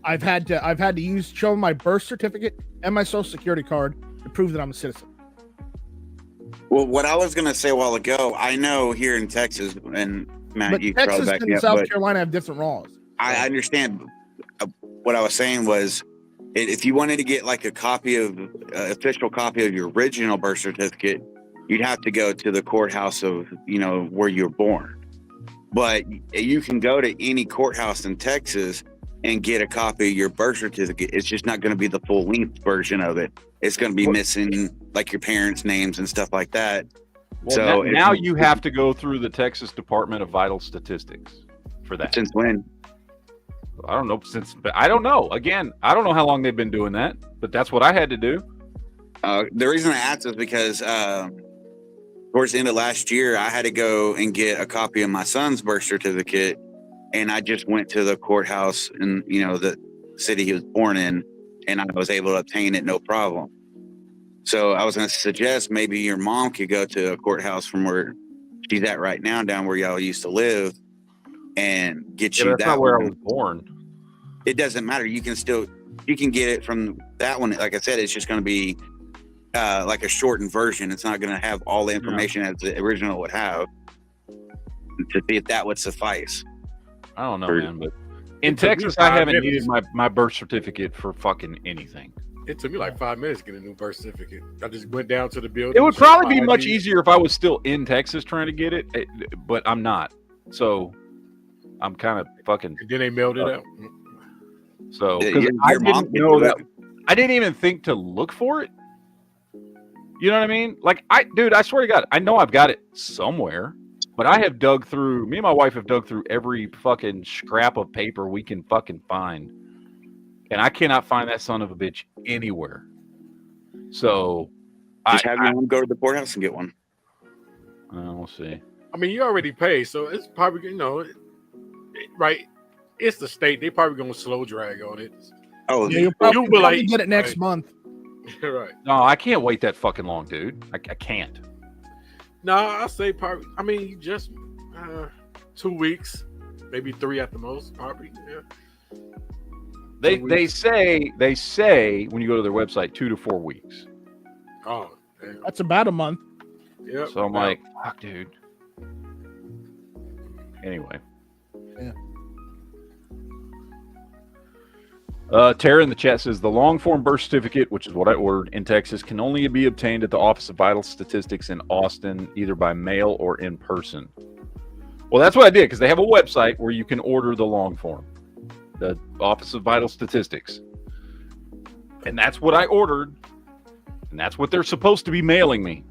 I've had to show my birth certificate and my Social Security card to prove that I'm a citizen. Well, what I was going to say a while ago, I know here in Texas, and Matt, but you Texas probably back and me up, South Carolina have different laws. I understand. What I was saying was, if you wanted to get like a copy of official copy of your original birth certificate, you'd have to go to the courthouse of where you were born. But you can go to any courthouse in Texas and get a copy of your birth certificate. It's just not going to be the full length version of it. It's going to be missing like your parents' names and stuff like that. Well, so now you have to go through the Texas Department of Vital Statistics for that. Since when? I don't know. But I don't know. Again, I don't know how long they've been doing that, but that's what I had to do. The reason I asked is because towards the end of last year, I had to go and get a copy of my son's birth certificate, and I just went to the courthouse in the city he was born in, and I was able to obtain it no problem. So I was going to suggest maybe your mom could go to a courthouse from where she's at right now, down where y'all used to live, and get you that's that not where one. I was born. It doesn't matter. You can get it from that one. Like I said, it's just going to be like a shortened version. It's not going to have all the information as the original would have, to see if that would suffice. I don't know, man, but in Texas, I haven't needed my birth certificate for fucking anything. It took me like 5 minutes to get a new birth certificate. I just went down to the building. It would probably be much easier if I was still in Texas trying to get it, but I'm not. So I'm kind of fucking. And then they mailed it out. So I didn't even think to look for it. You know what I mean? Like I swear to God, I know I've got it somewhere, but me and my wife have dug through every fucking scrap of paper we can fucking find. And I cannot find that son of a bitch anywhere. So just have your mom go to the courthouse and get one. We'll see. I mean, you already paid, so it's probably right. It's the state. They probably gonna slow drag on it. Oh, yeah, you'll probably get it next month. Right. No, I can't wait that fucking long, dude. I can't. No, I say probably. I mean, just 2 weeks, maybe 3 at the most. Probably. Yeah. They say when you go to their website 2 to 4 weeks. Oh, damn. That's about a month. Yeah. So I'm like, fuck, dude. Anyway. Yeah. Tara in the chat says the long form birth certificate, which is what I ordered in Texas, can only be obtained at the Office of Vital Statistics in Austin, either by mail or in person. Well, that's what I did, because they have a website where you can order the long form, the Office of Vital Statistics, and that's what I ordered, and that's what they're supposed to be mailing me.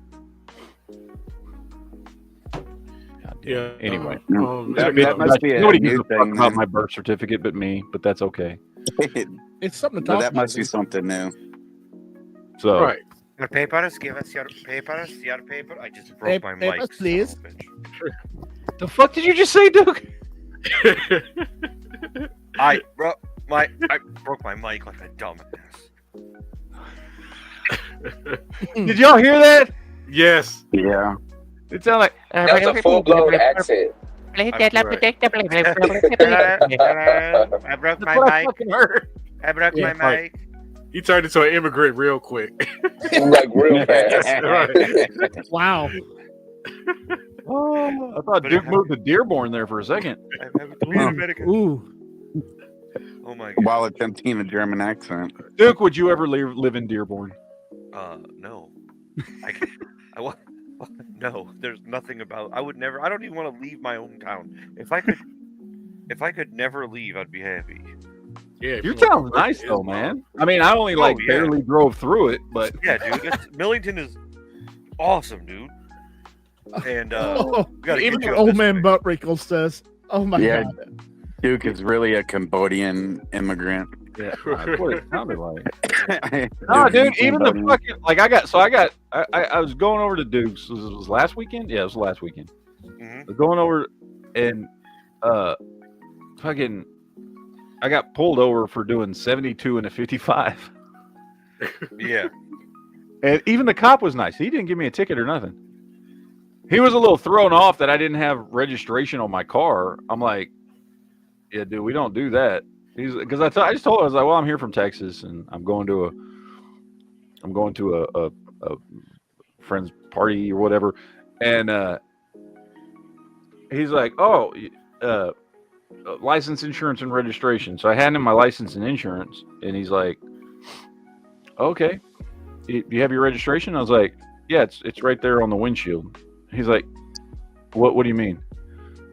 Yeah. Anyway, that must be nobody gives a fuck about my birth certificate but me, but that's okay. It's something to talk about. That must be something new. So right. Your papers, give us your papers, your paper. I just broke my mic. Papers, please. The fuck did you just say, Duke? I broke my mic like a dumbass. Did y'all hear that? Yes. Yeah. It sounded like That's a full-blown accent. I broke my mic. I broke my mic. He turned into an immigrant real quick. Like real fast. Wow. I thought Duke moved to Dearborn there for a second. Ooh. Oh my god. While attempting a German accent. Duke, would you ever live in Dearborn? No. No, there's nothing about. I would never. I don't even want to leave my own town. If I could never leave, I'd be happy. Yeah, Your town's nice though, man. I mean, I only barely drove through it, but yeah, dude, Millington is awesome, dude. And even the old man butt wrinkles says, "Oh my god." Duke is really a Cambodian immigrant. Yeah, that's what it sounded like. No, dude, even the fucking I was going over to Duke's. Was it last weekend? Yeah, it was last weekend. Mm-hmm. I was going over and I got pulled over for doing 72 and a 55. Yeah. And even the cop was nice. He didn't give me a ticket or nothing. He was a little thrown off that I didn't have registration on my car. I'm like, yeah, dude, we don't do that. Because I just told him, I was like, well, I'm here from Texas and I'm going to a friend's party or whatever. And he's like, oh, license, insurance, and registration. So I handed him my license and insurance, and he's like, okay, do you have your registration? I was like, yeah, it's right there on the windshield. He's like, what do you mean?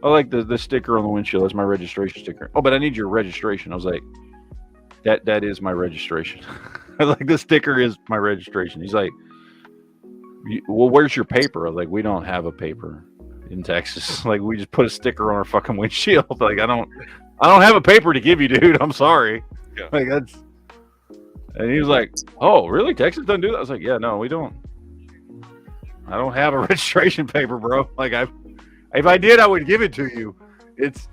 I like the sticker on the windshield. That's my registration sticker. Oh, but I need your registration. I was like, that is my registration. I was like, the sticker is my registration. He's like, well, where's your paper? I was like, we don't have a paper in Texas. Like, we just put a sticker on our fucking windshield. Like, I don't have a paper to give you, dude. I'm sorry. Yeah. Like, that's. And he was like, oh, really? Texas doesn't do that? I was like, yeah, no, we don't. I don't have a registration paper, bro. Like, if I did, I would give it to you. It's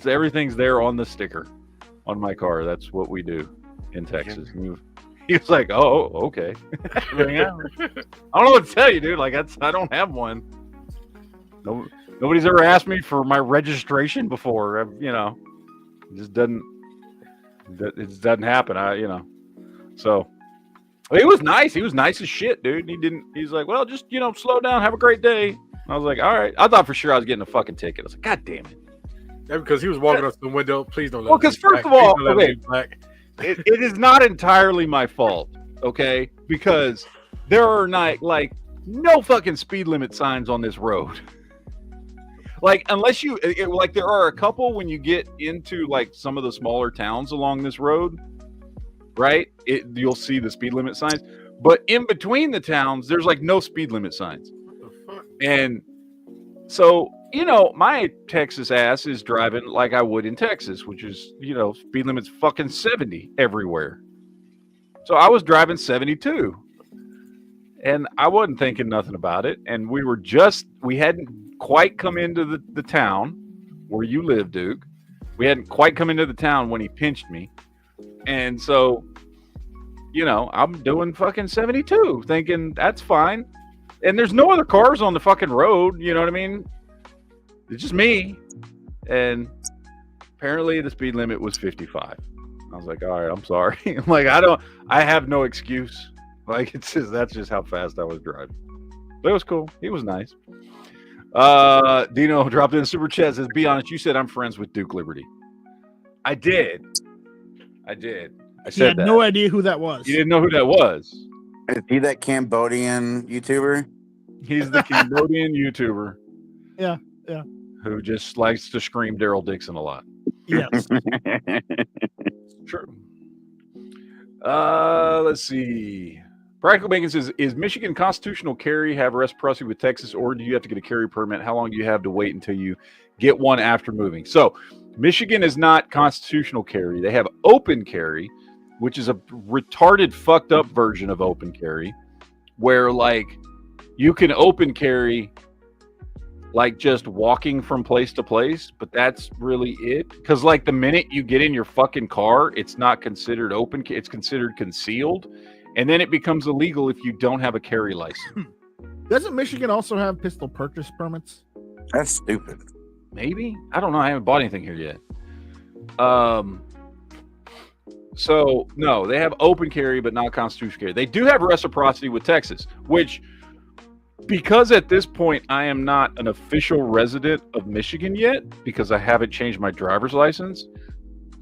everything's there on the sticker on my car. That's what we do in Texas. And he was like, oh, okay. I don't know what to tell you, dude. Like, I don't have one. Nobody's ever asked me for my registration before. It just doesn't happen. So it was nice. He was nice as shit, dude. He's like, well, just, slow down. Have a great day. I was like, all right. I thought for sure I was getting a fucking ticket. I was like, God damn it. Yeah, because he was walking up to the window. Please don't let Well, because first of all, it is not entirely my fault, okay? Because there are no fucking speed limit signs on this road. Like, unless there are a couple when you get into some of the smaller towns along this road, right? You'll see the speed limit signs. But in between the towns, there's no speed limit signs. And so, my Texas ass is driving like I would in Texas, which is, speed limit's fucking 70 everywhere. So I was driving 72 and I wasn't thinking nothing about it. And we hadn't quite come into the town where you live, Duke. We hadn't quite come into the town when he pinched me. And so, I'm doing fucking 72 thinking that's fine. And there's no other cars on the fucking road. You know what I mean? It's just me. And apparently the speed limit was 55. I was like, all right, I'm sorry. I have no excuse. That's just how fast I was driving. But it was cool. He was nice. Dino dropped in a super chat, says, be honest, you said I'm friends with Duke Liberty. I did. I said he had that. no idea who that was. You didn't know who that was. Is he that Cambodian YouTuber? He's the Cambodian YouTuber. Yeah. Who just likes to scream Daryl Dixon a lot. Yes. True. Let's see. Practical Bacon says, is Michigan constitutional carry have reciprocity with Texas, or do you have to get a carry permit? How long do you have to wait until you get one after moving? So Michigan is not constitutional carry. They have open carry, which is a retarded, fucked up version of open carry, where like you can open carry like just walking from place to place, but that's really it. Because like the minute you get in your fucking car, it's not considered open, it's considered concealed, and then it becomes illegal if you don't have a carry license. Doesn't Michigan also have pistol purchase permits? That's stupid. Maybe, I don't know. I haven't bought anything here yet. So no, they have open carry, but not constitutional carry. They do have reciprocity with Texas, which, because at this point I am not an official resident of Michigan yet, because I haven't changed my driver's license,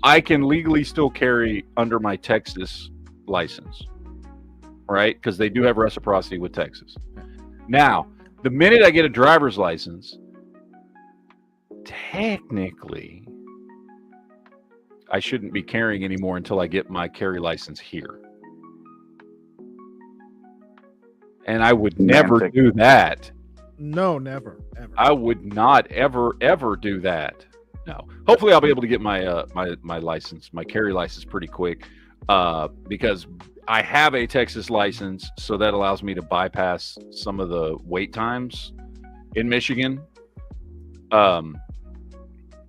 I can legally still carry under my Texas license, right? Because they do have reciprocity with Texas. Now, the minute I get a driver's license, technically, I shouldn't be carrying anymore until I get my carry license here. And I would never do that. No, never, ever. I would not ever do that. No. Hopefully, I'll be able to get my my license, my carry license, pretty quick, because I have a Texas license, so that allows me to bypass some of the wait times in Michigan.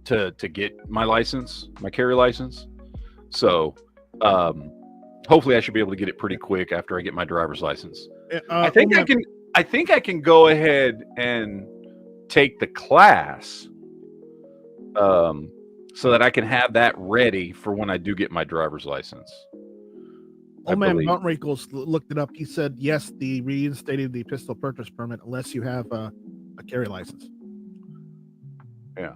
To get my license, my carry license. So, hopefully, I should be able to get it pretty quick after I get my driver's license. I think I can go ahead and take the class, so that I can have that ready for when I do get my driver's license. Old man Buntwrinkles looked it up. He said yes, they reinstated the pistol purchase permit unless you have a carry license. Yeah.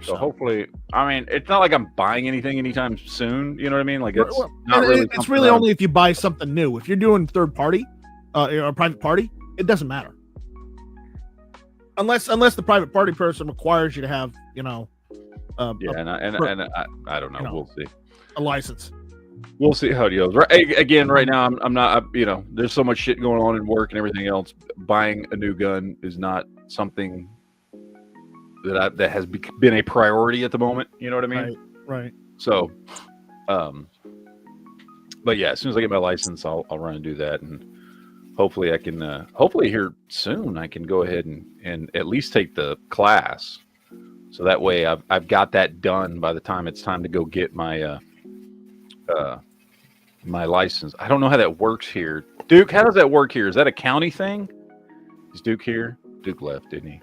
So hopefully, I mean, it's not like I'm buying anything anytime soon. You know what I mean? Like it's not really. It's really only if you buy something new. If you're doing third party, or private party, it doesn't matter. Unless the private party person requires you to have, I don't know. We'll see. A license. We'll see how it goes. Right now, I'm not. There's so much shit going on in work and everything else. Buying a new gun is not something that has been a priority at the moment. You know what I mean? Right. So, but yeah, as soon as I get my license, I'll run and do that, and hopefully I can. Hopefully here soon I can go ahead and at least take the class, so that way I've got that done by the time it's time to go get my my license. I don't know how that works here. Duke, how does that work here? Is that a county thing? Is Duke here? Duke left, didn't he?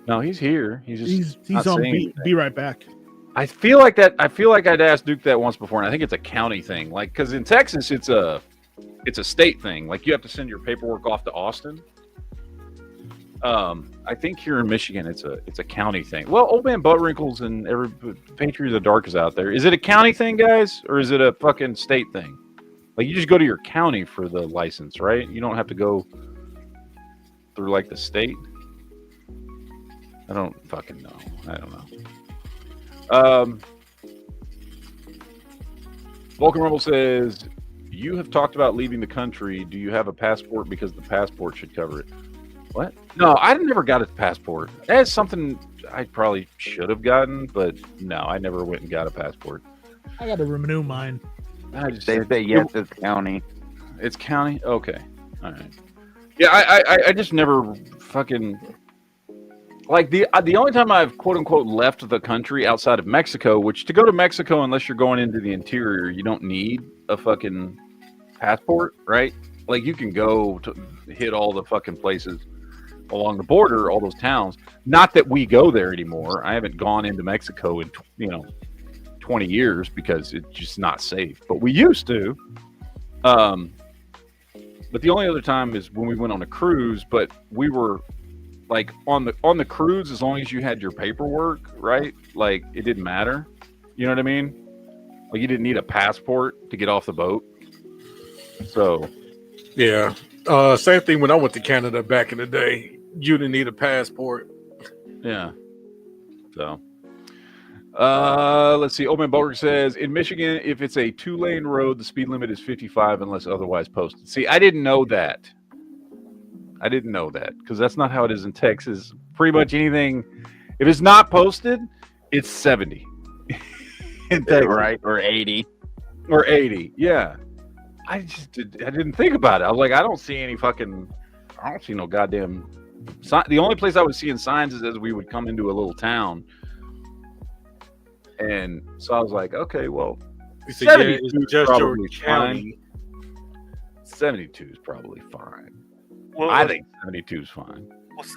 No, he's here. He's on be right back. I feel like I'd asked Duke that once before, and I think it's a county thing. Like, because in Texas, it's a state thing. Like, you have to send your paperwork off to Austin. I think here in Michigan, it's a county thing. Well, old man Buttwrinkles and every Patriot of the Dark is out there. Is it a county thing, guys, or is it a fucking state thing? Like, you just go to your county for the license, right? You don't have to go through like the state. I don't fucking know. I don't know. Vulcan Rumble says, you have talked about leaving the country. Do you have a passport? Because the passport should cover it. What? No, I never got a passport. That's something I probably should have gotten, but no, I never went and got a passport. I got to renew mine. They say yes, it's county. It's county? Okay. All right. Yeah, I just never fucking... Like, the only time I've quote-unquote left the country outside of Mexico, which to go to Mexico, unless you're going into the interior, you don't need a fucking passport, right? Like, you can go to hit all the fucking places along the border, all those towns. Not that we go there anymore. I haven't gone into Mexico in 20 years because it's just not safe. But we used to. But the only other time is when we went on a cruise, but we were... Like on the cruise, as long as you had your paperwork, right? Like it didn't matter. You know what I mean? Like you didn't need a passport to get off the boat. So, yeah. Same thing when I went to Canada back in the day. You didn't need a passport. Yeah. So, let's see. Old Man Bulger says in Michigan, if it's a 2-lane road, the speed limit is 55 unless otherwise posted. See, I didn't know that. Because that's not how it is in Texas. Pretty much anything, if it's not posted, it's 70. In Texas. Right, or 80. Or 80, yeah. I didn't think about it. I was like, I don't see no goddamn sign. The only place I was seeing signs is as we would come into a little town. And so I was like, okay, well, 72 is just your county. 72 is probably fine. Well, I think 72 is fine.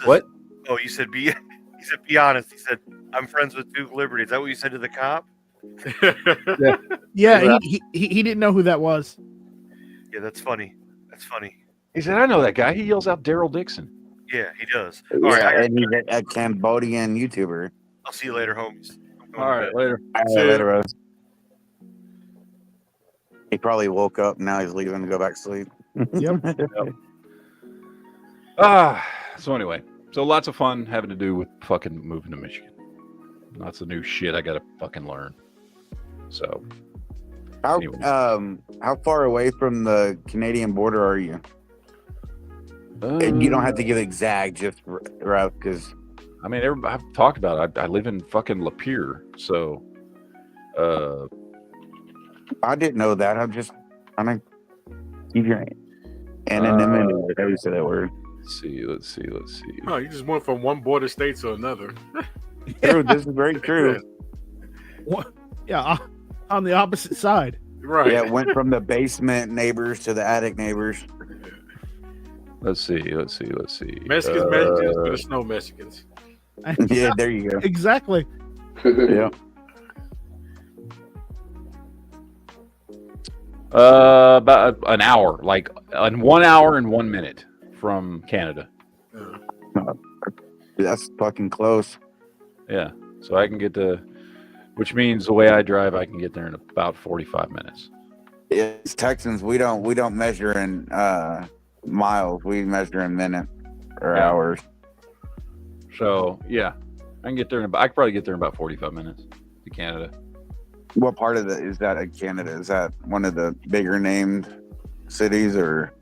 What? Oh, you said be honest. He said, I'm friends with Duke Liberty. Is that what you said to the cop? Yeah, he didn't know who that was. Yeah, that's funny. That's funny. He said, I know that guy. He yells out Daryl Dixon. Yeah, he does. All right, and he's a Cambodian YouTuber. I'll see you later, homies. All right, later. Later, Rose. He probably woke up. Now he's leaving to go back to sleep. Yep. So anyway, lots of fun having to do with fucking moving to Michigan. Lots of new shit I gotta fucking learn. So, how far away from the Canadian border are you? And you don't have to give exact, just route, because I mean, I've talked about it. I live in fucking Lapeer, so I didn't know that. I'm gonna keep your anonymity. How do you say that word? Let's see. Oh, you just went from one border state to another. True, this is very true. What? Yeah, on the opposite side. Right. Yeah, it went from the basement neighbors to the attic neighbors. Let's see. Mexicans, Mexicans, but it's no Mexicans. Yeah, there you go. Exactly. Yeah. About an hour, like 1 hour and 1 minute from Canada. That's fucking close. Yeah, so I can get which means the way I drive, I can get there in about 45 minutes. It's Texans. We don't measure in miles. We measure in minutes or hours. So yeah, I can get there I could probably get there in about 45 minutes to Canada. What part of is that in Canada? Is that one of the bigger named cities, or?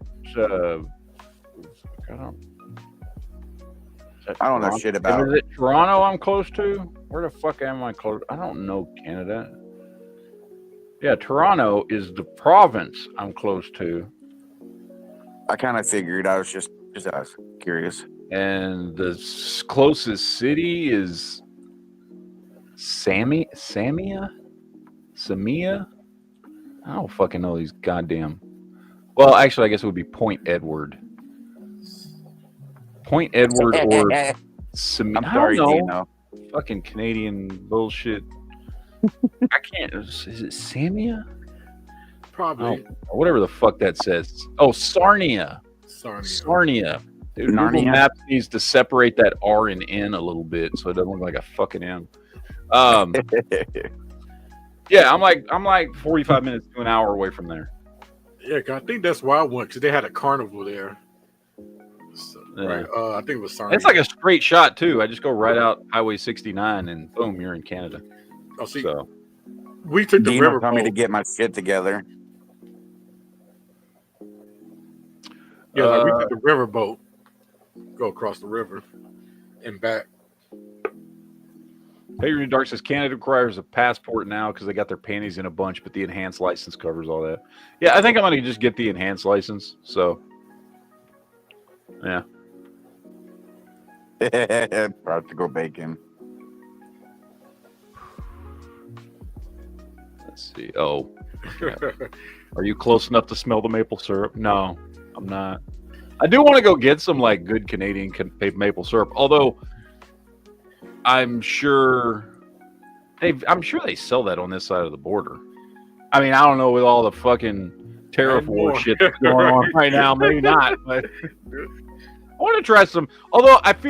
I don't know shit about. Is it Toronto I'm close to? Where the fuck am I close? I don't know Canada. Yeah, Toronto is the province I'm close to. I kind of figured. I was just curious. And the closest city is Samia? I don't fucking know these goddamn. Well, actually, I guess it would be Point Edward. Point Edward or Samia. I'm sorry, I don't know. Dino. Fucking Canadian bullshit. I can't. Is it Samia? Probably. Oh, whatever the fuck that says. Oh, Sarnia. Sarnia. Dude, Google Maps needs to separate that R and N a little bit so it doesn't look like a fucking M. Yeah, I'm like 45 minutes to an hour away from there. Yeah, I think that's why I went, because they had a carnival there. So, Yeah. right. I think it was Sarnia. It's like a straight shot too. I just go right out Highway 69 and boom, you're in Canada. Oh, see, so we took the river told me boat. to get my shit together. Yeah, like we took the river boat, go across the river and back. Paper Dark says Canada requires a passport now because they got their panties in a bunch, but the enhanced license covers all that. Yeah, I think I'm gonna just get the enhanced license. So, yeah. About to go bacon. Let's see. Oh, yeah. Are you close enough to smell the maple syrup? No, I'm not. I do want to go get some like good Canadian maple syrup, although I'm sure they sell that on this side of the border. I mean, I don't know with all the fucking tariff war shit that's going on right now. Maybe not, but I want to try some. Although I've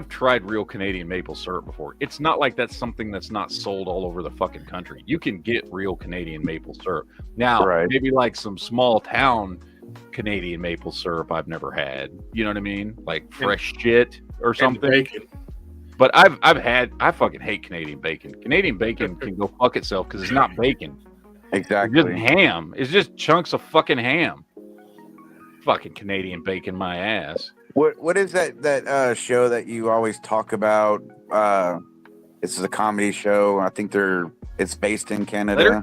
tried real Canadian maple syrup before. It's not like that's something that's not sold all over the fucking country. You can get real Canadian maple syrup. Now, maybe like some small town Canadian maple syrup I've never had. You know what I mean? Like fresh shit or something. But I fucking hate Canadian bacon. Canadian bacon can go fuck itself because it's not bacon. Exactly. It's just ham. It's just chunks of fucking ham. Fucking Canadian bacon my ass. What is that show that you always talk about? This is a comedy show. I think it's based in Canada.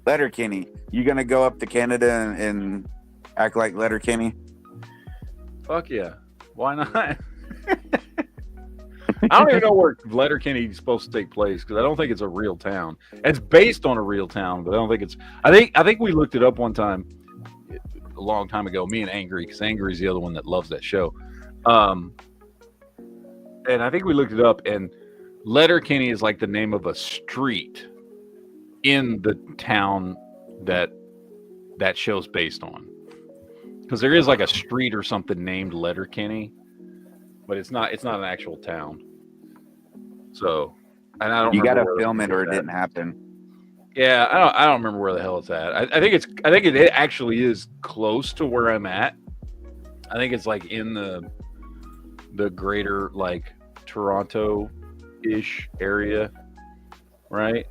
Letterkenny. You gonna go up to Canada and act like Letterkenny? Fuck yeah. Why not? I don't even know where Letterkenny is supposed to take place because I don't think it's a real town. It's based on a real town, but I don't think it's. I think we looked it up one time, a long time ago. Me and Angry, because Angry's the other one that loves that show. And I think we looked it up, and Letterkenny is like the name of a street in the town that show's based on. Because there is like a street or something named Letterkenny, but it's not an actual town. So, and I don't. You got to film it, or it didn't happen. Yeah, I don't remember where the hell it's at. I think it actually is close to where I'm at. I think it's like in the greater like Toronto-ish area, right?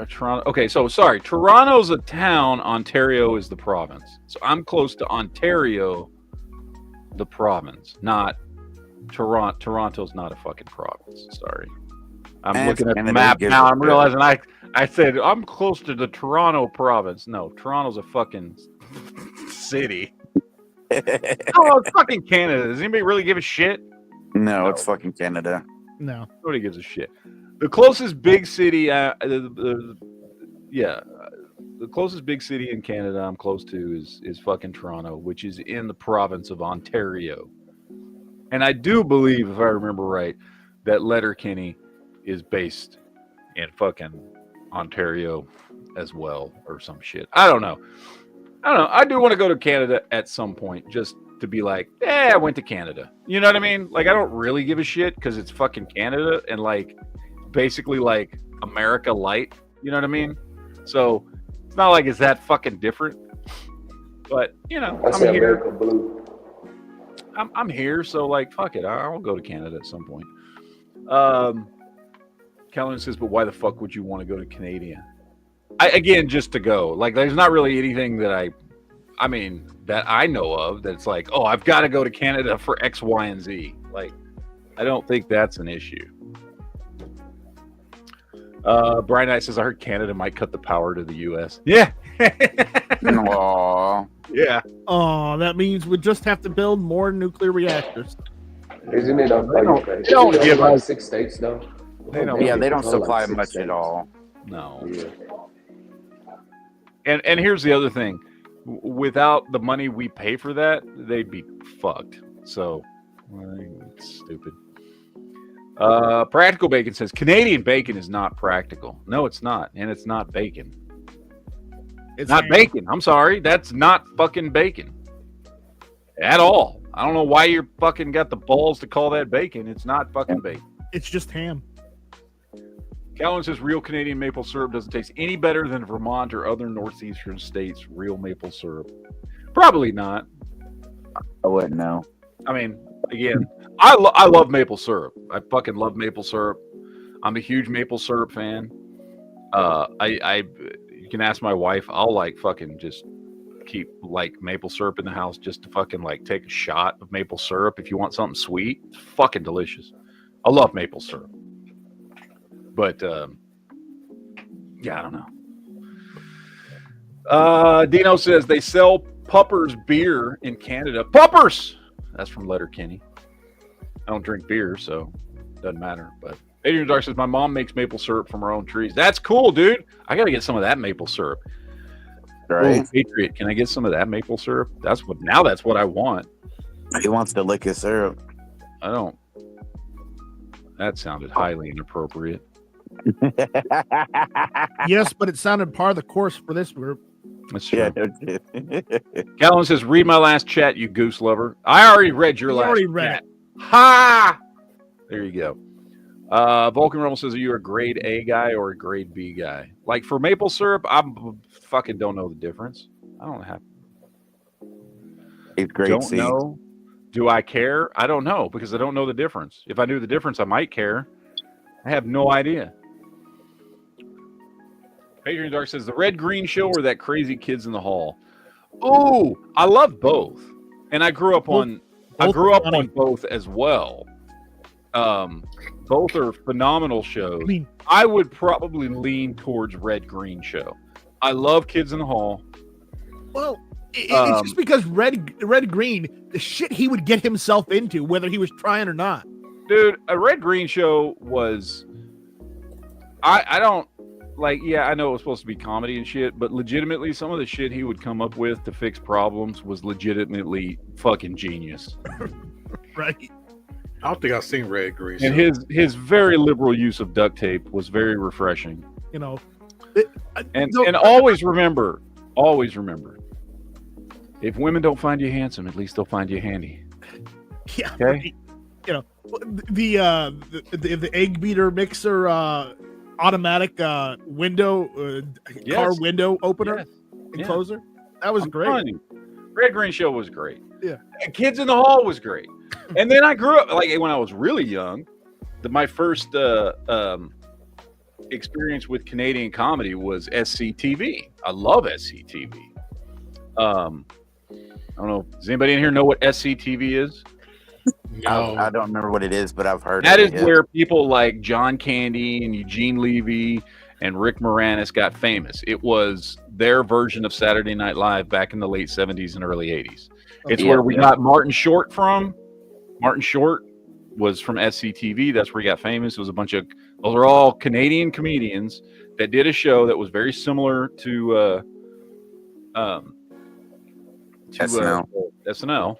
Toronto. Okay, so sorry. Toronto's a town. Ontario is the province. So I'm close to Ontario, the province, not Toronto. Toronto's not a fucking province. Sorry. I'm looking at the map now. I'm realizing I said I'm close to the Toronto province. No, Toronto's a fucking city. Oh, it's fucking Canada. Does anybody really give a shit? No, it's fucking Canada. No. Nobody gives a shit. The closest big city, the closest big city in Canada I'm close to is fucking Toronto, which is in the province of Ontario. And I do believe, if I remember right, that Letterkenny is based in fucking Ontario as well, or some shit. I don't know. I do want to go to Canada at some point, just to be like, I went to Canada. You know what I mean? Like, I don't really give a shit because it's fucking Canada and like basically like America light. You know what I mean? So it's not like it's that fucking different. But you know, I'm here. I'm here, so like, fuck it. I'll go to Canada at some point. Calvin says, but why the fuck would you want to go to Canada? Again, just to go. Like, there's not really anything that I know of that's like, oh, I've got to go to Canada for X, Y, and Z. Like, I don't think that's an issue. Brian Knight says, I heard Canada might cut the power to the U.S. Yeah. Aww. Yeah. Oh, that means we just have to build more nuclear reactors. Isn't it on they don't give us 6 states though? They don't supply much at all. No. Yeah. And here's the other thing. Without the money we pay for that, they'd be fucked. So, it's stupid. Practical Bacon says, Canadian bacon is not practical. No, it's not. And it's not bacon. It's not bacon. I'm sorry. That's not fucking bacon. At all. I don't know why you're fucking got the balls to call that bacon. It's not fucking bacon. It's just ham. Calvin says real Canadian maple syrup doesn't taste any better than Vermont or other northeastern states' real maple syrup. Probably not. I wouldn't know. I mean, again, I love maple syrup. I fucking love maple syrup. I'm a huge maple syrup fan. You can ask my wife. I'll like fucking just keep like maple syrup in the house just to fucking like take a shot of maple syrup if you want something sweet. It's fucking delicious. I love maple syrup. But yeah, I don't know. Dino says they sell Puppers beer in Canada. Puppers! That's from Letterkenny. I don't drink beer, so it doesn't matter. But Adrian Dark says my mom makes maple syrup from her own trees. That's cool, dude. I gotta get some of that maple syrup. Right. Ooh, Patriot, can I get some of that maple syrup? That's what I want. He wants to lick his syrup. I don't. That sounded highly inappropriate. Yes, but it sounded par of the course for this group. That's true. Calvin says, read my last chat, you goose lover. I already read your last chat. Ha! There you go. Vulcan Rumble says, are you a grade A guy or a grade B guy? Like for maple syrup, I fucking don't know the difference. I don't have. It's grade don't C. Know. Do I care? I don't know because I don't know the difference. If I knew the difference, I might care. I have no idea. Adrian Dark says, the Red Green Show or that Crazy Kids in the Hall? Oh, I love both. And I grew up on both as well. Both are phenomenal shows. I would probably lean towards Red Green Show. I love Kids in the Hall. Well, it's just because Red Green, the shit he would get himself into, whether he was trying or not. Dude, a Red Green show was. I don't like. Yeah, I know it was supposed to be comedy and shit, but legitimately, some of the shit he would come up with to fix problems was legitimately fucking genius. Right. I don't think I've seen Red Green. And his very liberal use of duct tape was very refreshing. You know, and always remember, if women don't find you handsome, at least they'll find you handy. Yeah. Okay. You know, the egg beater mixer automatic window car window opener and closer. That was great. Red Green show was great. Yeah. And Kids in the Hall was great. And then I grew up like when I was really young. My first experience with Canadian comedy was SCTV. I love SCTV. I don't know. Does anybody in here know what SCTV is? No. I don't remember what it is, but I've heard that of it. That is where people like John Candy and Eugene Levy and Rick Moranis got famous. It was their version of Saturday Night Live back in the late 70s and early 80s. It's where we got Martin Short from. Martin Short was from SCTV. That's where he got famous. It was a bunch of, those are all Canadian comedians that did a show that was very similar to SNL.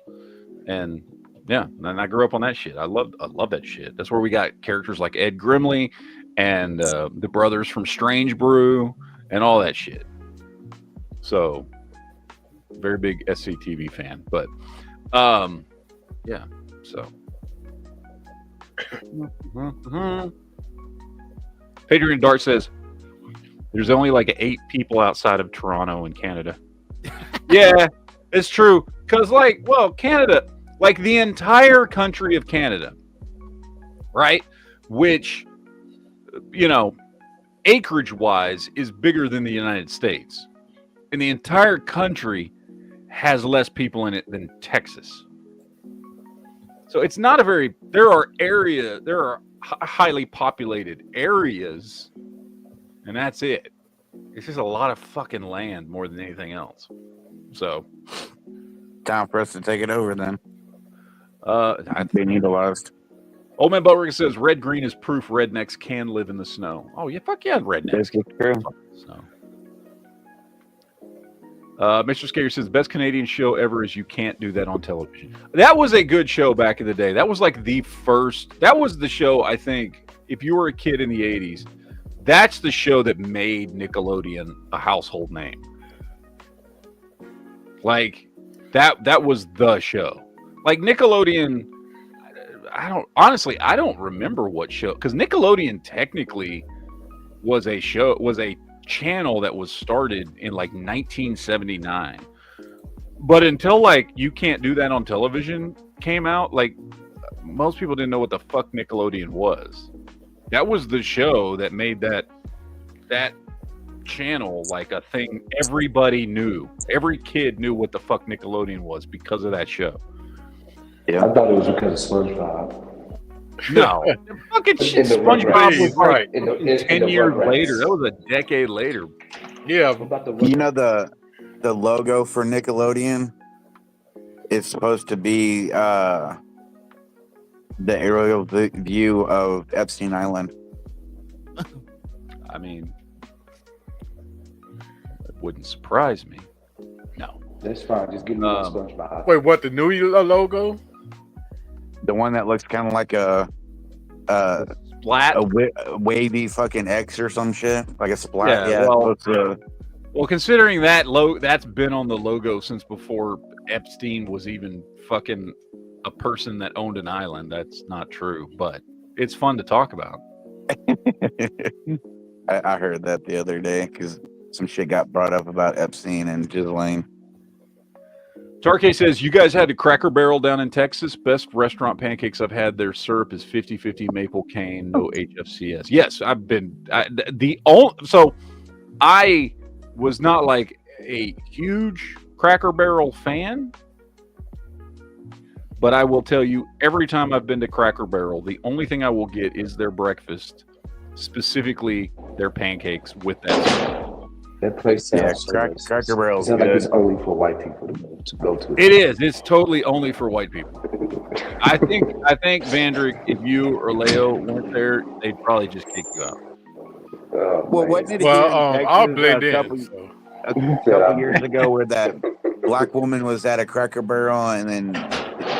And yeah, and I grew up on that shit. I love that shit. That's where we got characters like Ed Grimley and the brothers from Strange Brew and all that shit. So very big SCTV fan, but yeah, so Adrian Dart says there's only like 8 people outside of Toronto in Canada. Yeah, it's true. Because Canada, like the entire country of Canada, right? Which, acreage wise is bigger than the United States. And the entire country has less people in it than Texas. So it's not there are highly populated areas, and that's it. It's just a lot of fucking land more than anything else. So time for us to take it over then. I think we need a last. Old Man Buttrick says Red Green is proof rednecks can live in the snow. Oh yeah, fuck yeah, rednecks. That's true. So. Mr. Skater says the best Canadian show ever is You Can't Do That on Television. That was a good show back in the day. That was like that was the show, I think, if you were a kid in the 80s, that's the show that made Nickelodeon a household name. Like that was the show. Like Nickelodeon, I don't remember what show, because Nickelodeon technically was a channel that was started in like 1979, but until You Can't Do That on Television came out, like most people didn't know what the fuck Nickelodeon was. That was the show that made that channel like a thing everybody knew. Every kid knew what the fuck Nickelodeon was because of that show. Yeah, I thought it was because of SpongeBob. No, fucking shit. SpongeBob was right. 10 years later. That was a decade later. Yeah. The logo for Nickelodeon is supposed to be the aerial view of Epstein Island. I mean, it wouldn't surprise me. No. That's fine. Just give me the SpongeBob. Wait, what? The new logo? The one that looks kind of like a splat, a wavy fucking X or some shit, like a splat. Yeah. Well, considering that's been on the logo since before Epstein was even fucking a person that owned an island. That's not true, but it's fun to talk about. I heard that the other day because some shit got brought up about Epstein and Ghislaine. Tarkay says, you guys had a Cracker Barrel down in Texas. Best restaurant pancakes I've had. Their syrup is 50-50 maple cane, no HFCS. Yes, I've been. So I was not like a huge Cracker Barrel fan, but I will tell you, every time I've been to Cracker Barrel, the only thing I will get is their breakfast, specifically their pancakes with that syrup. That place sounds Cracker Barrel's sounds like good. it's only for white people to go to. It is. It's totally only for white people. I think Vandrick, if you or Leo went there, they'd probably just kick you out. Well, wasn't it Well, here in Texas I'll blend a couple years ago where that black woman was at a Cracker Barrel and then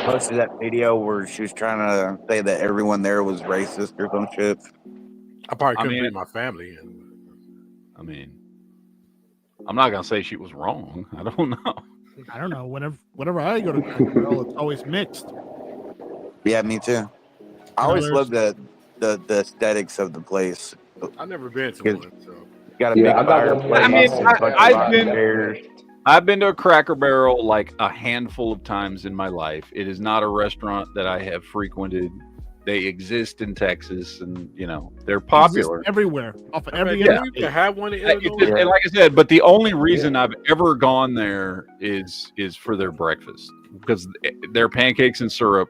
posted that video where she was trying to say that everyone there was racist or some shit? I probably couldn't bring my family in. I mean, I'm not gonna say she was wrong. I don't know. I don't know. Whenever I go to Cracker Barrel, it's always mixed. Yeah, me too. I always love the aesthetics of the place. I've never been to one, so. Got a big fireplace. I mean, I've been to a Cracker Barrel like a handful of times in my life. It is not a restaurant that I have frequented. They exist in Texas, and they're popular everywhere. Off of every you can have one in Illinois. And like I said, but the only reason I've ever gone there is for their breakfast, because their pancakes and syrup.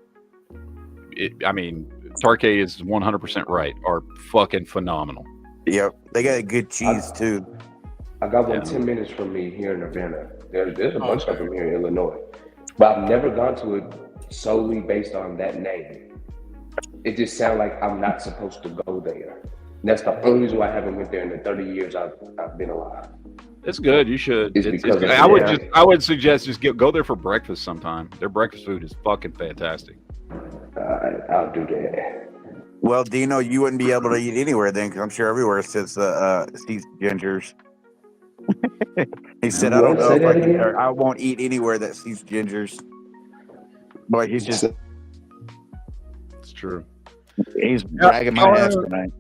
Tarkay is 100% right. Are fucking phenomenal. Yep, they got a good cheese too. I got one 10 minutes from me here in Urbana. There's a bunch of them here in Illinois, but I've never gone to it solely based on that name. It just sounds like I'm not supposed to go there. And that's the only reason why I haven't went there in the 30 years I've been alive. It's good. You should. I would suggest just go there for breakfast sometime. Their breakfast food is fucking fantastic. I'll do that. Well, Dino, you wouldn't be able to eat anywhere then, because I'm sure everywhere sits sees gingers. He said, "I don't know if I won't eat anywhere that sees gingers." Boy, he's just. It's true. He's bragging my ass tonight.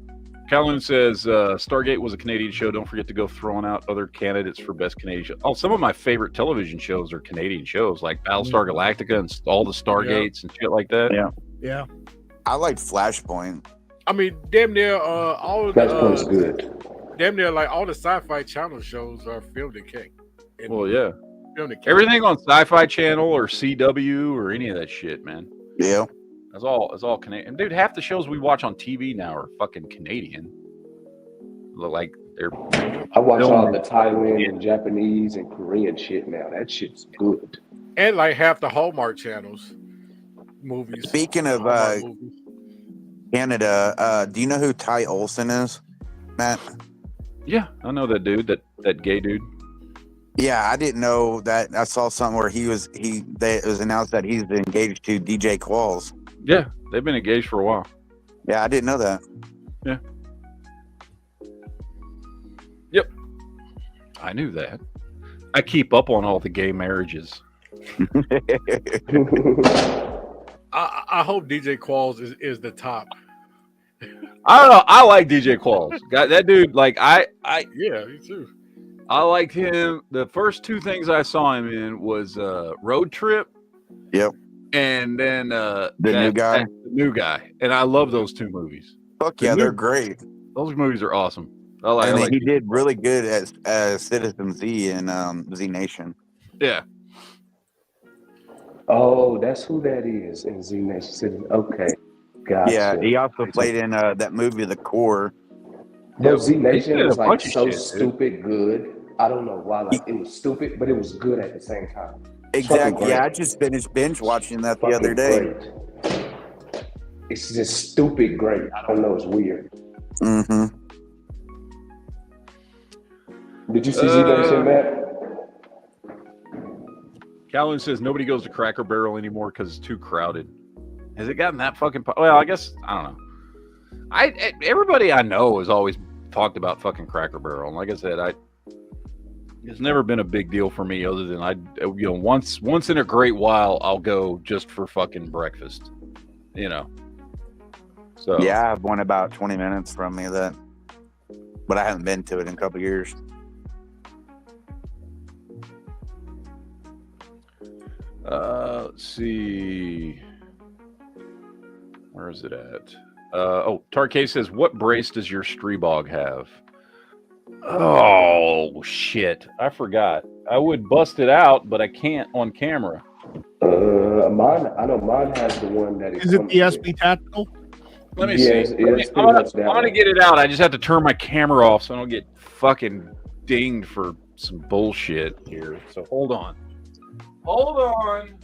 Calhoun says Stargate was a Canadian show. Don't forget to go throwing out other candidates for best Canadian show. Oh, some of my favorite television shows are Canadian shows, like Battlestar Galactica and all the Stargates and shit like that. Yeah. I like Flashpoint. I mean, damn near all of Flashpoint's good. Damn near like all the Sci-Fi Channel shows are filmed in Canada. Well, yeah. Everything on Sci-Fi Channel or CW or any of that shit, man. Yeah. That's all Canadian. Dude, half the shows we watch on TV now are fucking Canadian. Like they're. I watch all the Thailand and Japanese and Korean shit now. That shit's good. And like half the Hallmark channels movies. Speaking of Canada, do you know who Ty Olsson is, Matt? Yeah, I know that dude. That gay dude. Yeah, I didn't know that. I saw something where it was announced that he's engaged to DJ Qualls. Yeah, they've been engaged for a while. Yeah, I didn't know that. Yeah. Yep. I knew that. I keep up on all the gay marriages. I hope DJ Qualls is the top. I don't know. I like DJ Qualls. That dude, like yeah, me too. I liked him. The first two things I saw him in was Road Trip. Yep. And then the new guy. And I love those two movies. Fuck yeah, they're great. Those movies are awesome. He did really good as Citizen Z in Z Nation. Yeah. Oh, that's who that is in Z Nation. Okay. Gotcha. Yeah, he also played in that movie, The Core. No, Z Nation was like so stupid good. I don't know why. Like it was stupid, but it was good at the same time. Exactly. Yeah, I just finished binge watching that the other day. Great. It's just stupid great. I don't know. It's weird. Mm-hmm. Did you see Z Nation, Matt? Calhoun says nobody goes to Cracker Barrel anymore because it's too crowded. Has it gotten that fucking? Well, I guess I don't know. Everybody I know has always talked about fucking Cracker Barrel, and like I said, it's never been a big deal for me. Other than once in a great while, I'll go just for fucking breakfast. So yeah, I have one about 20 minutes from me but I haven't been to it in a couple of years. Let's see. Where is it at? Tarkay says, what brace does your Streebog have? Oh, shit. I forgot. I would bust it out, but I can't on camera. Mine has the one that is it the SB Tactical? Let me see. I'm going to get it out. I just have to turn my camera off so I don't get fucking dinged for some bullshit here. So hold on. Hold on.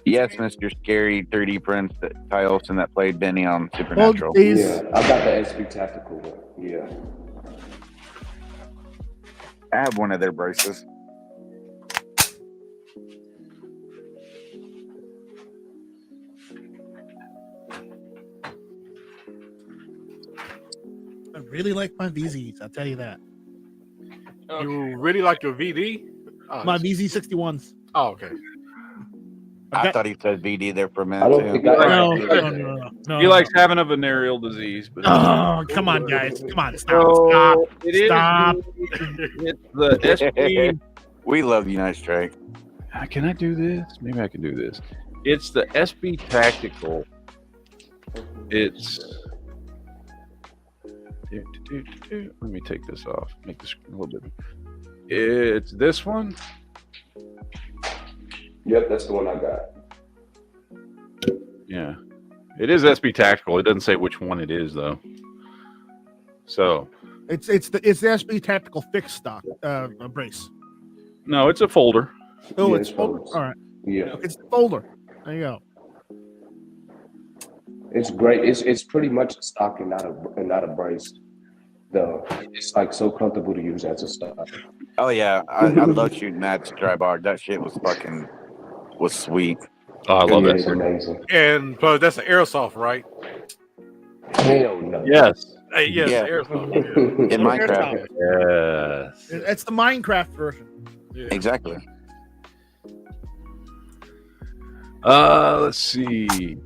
Yes, Mr. Scary 3D prints that Ty Olsen that played Benny on Supernatural. Yeah, I got the SP Tactical one. Yeah. I have one of their braces. I really like my VZs. I'll tell you that. You really like your VD? Oh, My VZ61s. Oh, okay. I thought he said VD there for a minute. I don't too. think No. He likes having a venereal disease. But Oh, come on, guys. Come on. Stop. So, it is Stop. It's the SP. We love you, Nice Trey. Can I do this? Maybe I can do this. It's the SP Tactical. It's. Let me take this off. Make this a little bit. It's this one. Yep, that's the one I got. Yeah, it is SP Tactical. It doesn't say which one it is though. So It's the SP Tactical fixed stock brace. no, it's a folder. Oh, Yeah, it's it's folder. folders. All right. Yeah, It's the folder. There you go. it's great. It's pretty much a stock and not a brace. Though it's like so comfortable to use as a stock. Oh yeah, I love shooting Matt's dry bar. That shit was sweet. Oh, I love Yeah, that. it's amazing. And plus, that's an airsoft, right? Hell no. Yes. Yes, Yeah. airsoft. In Minecraft. Yes. It's the Minecraft version. Yeah. Exactly. Let's see.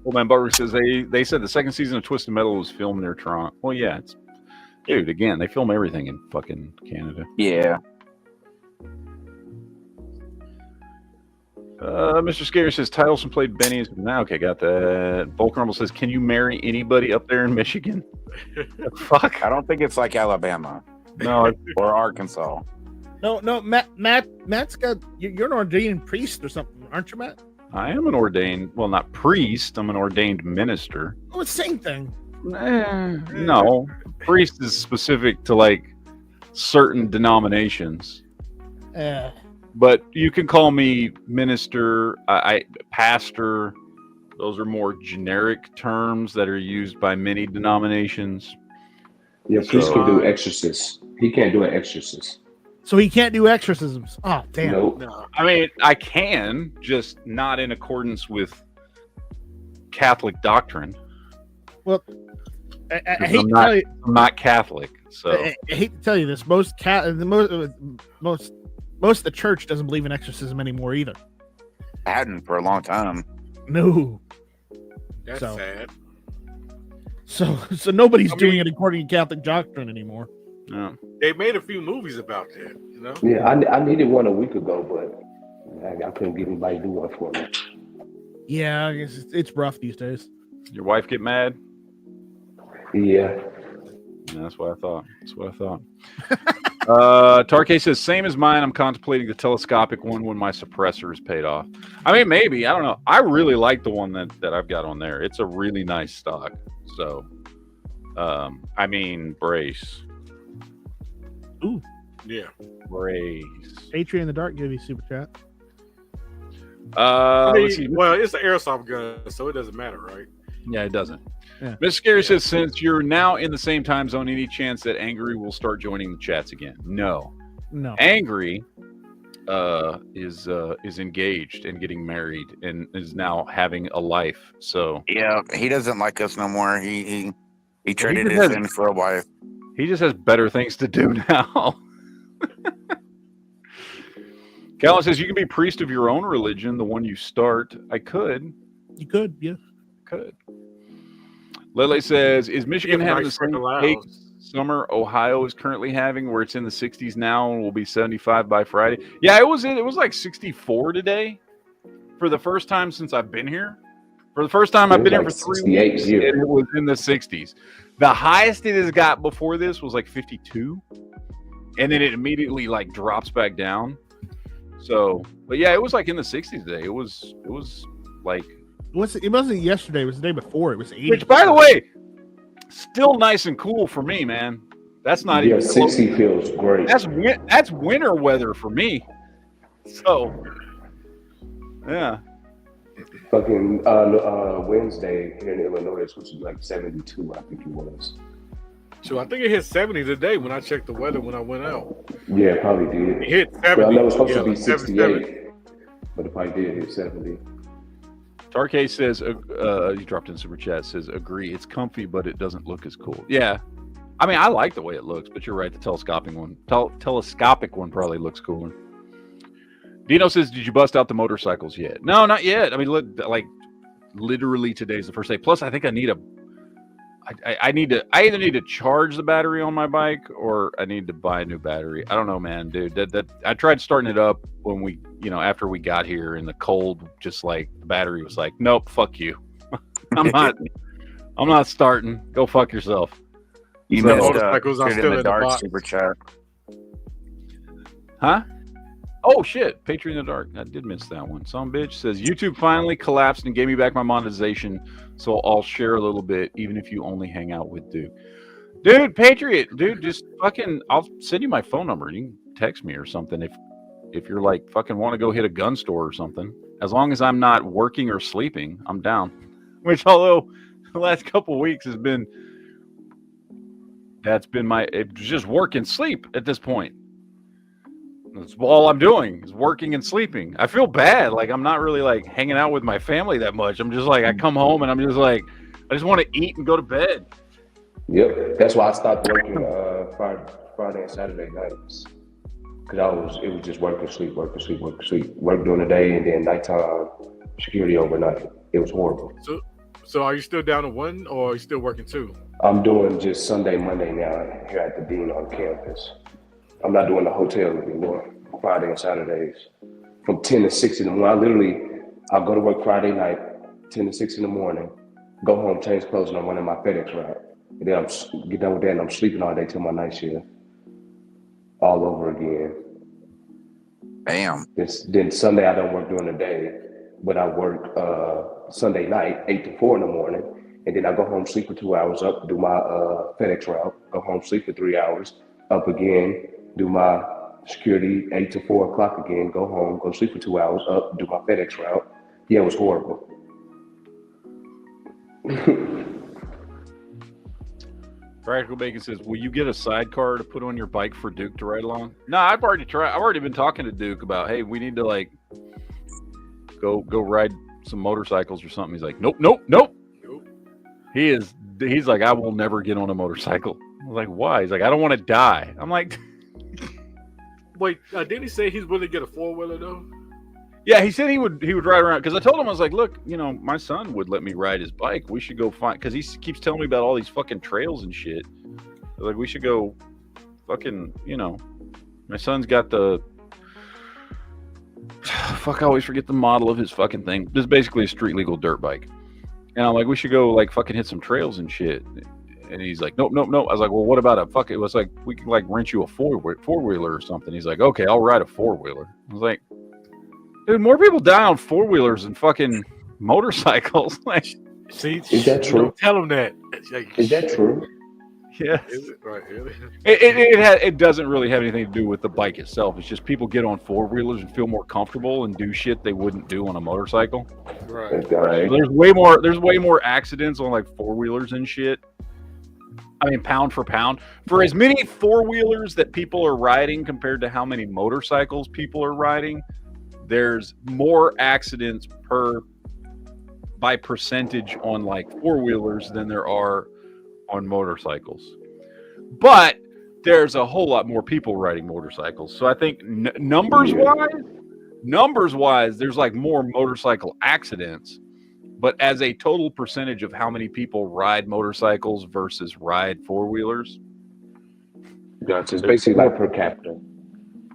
Old Man Butler says they said the second season of Twisted Metal was filmed near Toronto. Well, yeah, dude. Again, they film everything in fucking Canada. Yeah. Mr. Scary says Ty Olsen played Benny. Now, okay, got that. Volk Rumble says, can you marry anybody up there in Michigan? Fuck. I don't think it's like Alabama No, or Arkansas. No, Matt's got you're an ordained priest or something, aren't you, Matt? I am an ordained, well, not priest. I'm an ordained minister. Oh, it's the same thing. No, priest is specific to like certain denominations. But you can call me minister, pastor. Those are more generic terms that are used by many denominations. Yeah, priest can do exorcists. He can't do an exorcist. So he can't do exorcisms. Oh, damn. Nope. No. I mean, I can, just not in accordance with Catholic doctrine. Well, I hate to tell you, I'm not Catholic, so I hate to tell you this. Most of the church doesn't believe in exorcism anymore either. I hadn't for a long time. No. That's So- sad. So nobody's doing it according to Catholic doctrine anymore. no. They made a few movies about that, you know? Yeah, I needed one a week ago, but I couldn't get anybody to do one for me. Yeah, I guess it's rough these days. Your wife get mad? Yeah. Yeah, that's what I thought. Tarkay says, same as mine. I'm contemplating the telescopic one when my suppressor is paid off. I mean, maybe. I don't know. I really like the one that I've got on there. It's a really nice stock. So, I mean, brace. Ooh. Yeah. Brace. Patreon in the Dark gave you super chat. Let's see. Well, it's an airsoft gun, so it doesn't matter, right? Yeah, it doesn't. Yeah. Mr. Scary says, since you're now in the same time zone, any chance that Angry will start joining the chats again? No. Angry is engaged and getting married and is now having a life. So yeah, he doesn't like us no more. He traded us in for a wife. He just has better things to do now. Callan says you can be priest of your own religion, the one you start. I could. You could, yeah. Could. Lele says, is Michigan having the same cake summer Ohio is currently having, where it's in the 60s now and will be 75 by Friday? Yeah, it was like 64 today for the first time since I've been here. For the first time I've been here for 3 weeks, and it was in the 60s. The highest it has got before this was like 52, and then it immediately like drops back down. So, but yeah, it was like in the 60s today. It was like it wasn't yesterday. It was the day before. It was 80. Which, by the way, Still nice and cool for me, man. That's not even 60 feels great. That's winter weather for me. So, yeah. Fucking Wednesday here in Illinois, it's supposed to be like 72, I think it was. So I think it hit 70 today when I checked the weather when I went out. Yeah, it probably did. It hit 70. Well, I know it's supposed to be like 68, but it probably did hit 70. Dark says, he dropped in super chat, says, agree, it's comfy, but it doesn't look as cool. Yeah. I mean, I like the way it looks, but you're right, the telescopic one probably looks cooler. Dino says, did you bust out the motorcycles yet? No, not yet. I mean, like literally today's the first day. Plus, I think I either need to charge the battery on my bike or I need to buy a new battery. I don't know, man, dude. That I tried starting it up when we, after we got here in the cold, just like the battery was like, nope, fuck you. I'm not starting. Go fuck yourself. You So missed motorcycles are still in the dark box. super chat. Huh? Oh shit, Patriot in the Dark. I did miss that one. Some bitch says YouTube finally collapsed and gave me back my monetization, so I'll share a little bit, even if you only hang out with Duke. Dude, Patriot, dude, just fucking I'll send you my phone number. You can text me or something if you're like fucking want to go hit a gun store or something. As long as I'm not working or sleeping, I'm down. Which although the last couple of weeks it's just work and sleep at this point. That's all I'm doing is working and sleeping. I feel bad. Like I'm not really like hanging out with my family that much. I'm just like, I come home and I'm just like, I just want to eat and go to bed. Yep, that's why I stopped working Friday and Saturday nights. Cause it was just work and sleep. Work during the day and then nighttime security overnight. It was horrible. So are you still down to one or are you still working two? I'm doing just Sunday, Monday now here at the Dean on campus. I'm not doing the hotel anymore. Friday and Saturdays from 10 to 6 in the morning. I'll go to work Friday night, 10 to 6 in the morning, go home, change clothes, and I'm running my FedEx route. And then I'm get done with that and I'm sleeping all day till my night shift. All over again. Bam. Then Sunday I don't work during the day, but I work Sunday night, 8 to 4 in the morning. And then I go home, sleep for 2 hours, up, do my FedEx route, go home, sleep for 3 hours, up again, do my security 8 to 4 o'clock again, go home, go sleep for 2 hours, up, do my FedEx route. Yeah, it was horrible. Practical Bacon says, will you get a sidecar to put on your bike for Duke to ride along? No, I've already been talking to Duke about, hey, we need to like go ride some motorcycles or something. He's like, nope. He's like, I will never get on a motorcycle. I was like, why? He's like, I don't want to die. I'm like, wait, didn't he say he's willing to get a 4-wheeler though? yeah, he said he would ride around because I told him, I was like, look, my son would let me ride his bike. We should go find, because he keeps telling me about all these fucking trails and shit. Like, we should go fucking, my son's got the fuck, I always forget the model of his fucking thing. This is basically a street legal dirt bike. And I'm like, we should go like fucking hit some trails and shit. And he's like, nope. I was like, well, what about it was like, we can like rent you a four-wheeler or something. He's like, okay, I'll ride a 4-wheeler. I was like, dude, more people die on 4-wheelers than fucking motorcycles. Like, see, is that true? Don't tell him that. Is that true? Yes. Is it right? It doesn't really have anything to do with the bike itself. It's just people get on 4-wheelers and feel more comfortable and do shit they wouldn't do on a motorcycle. Right. There's way more accidents on like 4-wheelers and shit. I mean, pound for pound, for as many 4-wheelers that people are riding compared to how many motorcycles people are riding, there's more accidents by percentage on like 4-wheelers than there are on motorcycles. But there's a whole lot more people riding motorcycles. So I think numbers wise, there's like more motorcycle accidents. But as a total percentage of how many people ride motorcycles versus ride 4-wheelers, Gotcha. It's basically like per capita.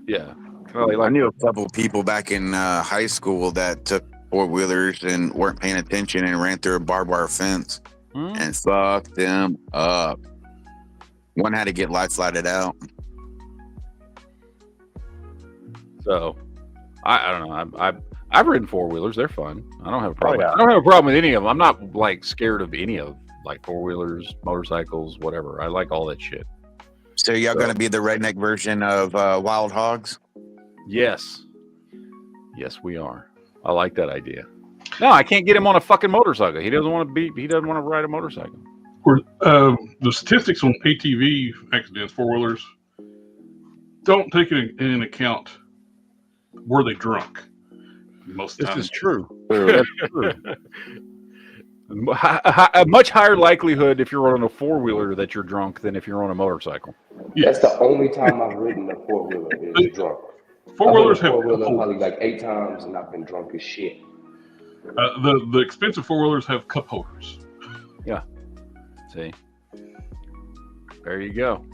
Yeah. I knew a couple of people back in high school that took 4-wheelers and weren't paying attention and ran through a barbed wire fence and fucked them up. One had to get light slided out. So, I don't know. I've ridden 4-wheelers. They're fun. I don't have a problem. I don't have a problem with any of them. I'm not like scared of any of like four-wheelers, motorcycles, whatever. I like all that shit. So y'all going to be the redneck version of Wild Hogs? Yes. Yes, we are. I like that idea. No, I can't get him on a fucking motorcycle. He doesn't want to ride a motorcycle. The statistics on ATV accidents, four-wheelers, don't take it in account were they drunk most of the time. This is true. That's true. A much higher likelihood if you're on a four-wheeler that you're drunk than if you're on a motorcycle. That's the only time I've ridden a four-wheeler is drunk. Four-wheelers have four-wheeler probably like 8 times, and I've been drunk as shit. The expensive four-wheelers have cup holders. Yeah. See, there you go.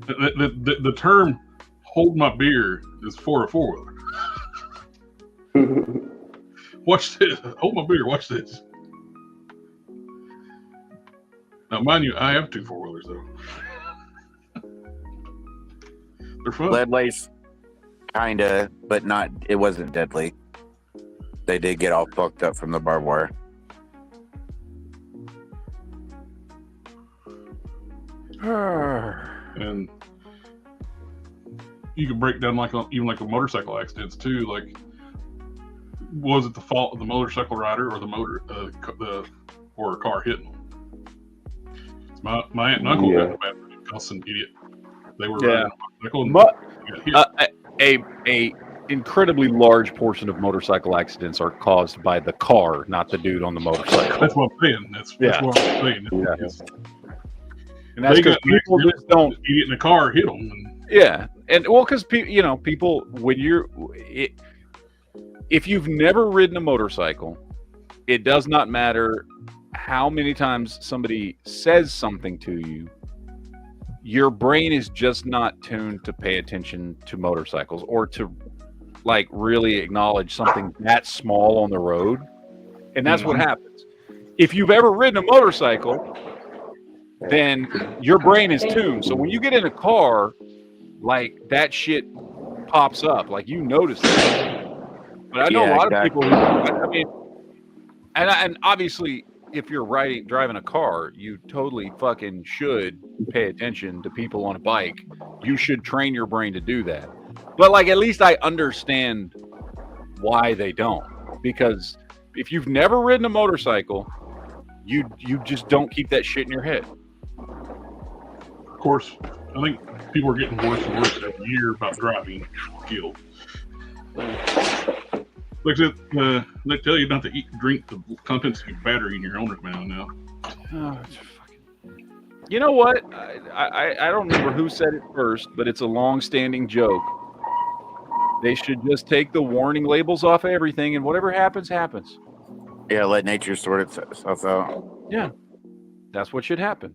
The term "hold my beer" is for a four-wheeler. Watch this. Hold my beer. Watch this. Now, mind you, I have 2 four-wheelers though. They're fun. Lead lace, kinda, but not. It wasn't deadly. They did get all fucked up from the barbed wire. And you can break down even like a motorcycle accidents too. Like, was it the fault of the motorcycle rider or or a car hitting them? My aunt and uncle got bad because an idiot. They were riding a motorcycle. A incredibly large portion of motorcycle accidents are caused by the car, not the dude on the motorcycle. That's what I'm saying. That's what I'm saying. And that's because people just don't. Idiot in the car hit them. And well, because people, when if you've never ridden a motorcycle, it does not matter how many times somebody says something to you. Your brain is just not tuned to pay attention to motorcycles or to like really acknowledge something that small on the road. And that's what happens. If you've ever ridden a motorcycle, then your brain is tuned. So when you get in a car, like that shit pops up, like you notice it. But I know a lot of people who, I mean, and obviously if you're driving a car, you totally fucking should pay attention to people on a bike. You should train your brain to do that. But like, at least I understand why they don't. Because if you've never ridden a motorcycle, you just don't keep that shit in your head. Of course, I think people are getting worse and worse every year about driving skills. Like they tell you not to drink the contents of your battery in your owner's manual now. You know what? I don't remember who said it first, but it's a long-standing joke. They should just take the warning labels off of everything, and whatever happens, happens. Yeah, let nature sort itself out. Yeah, that's what should happen.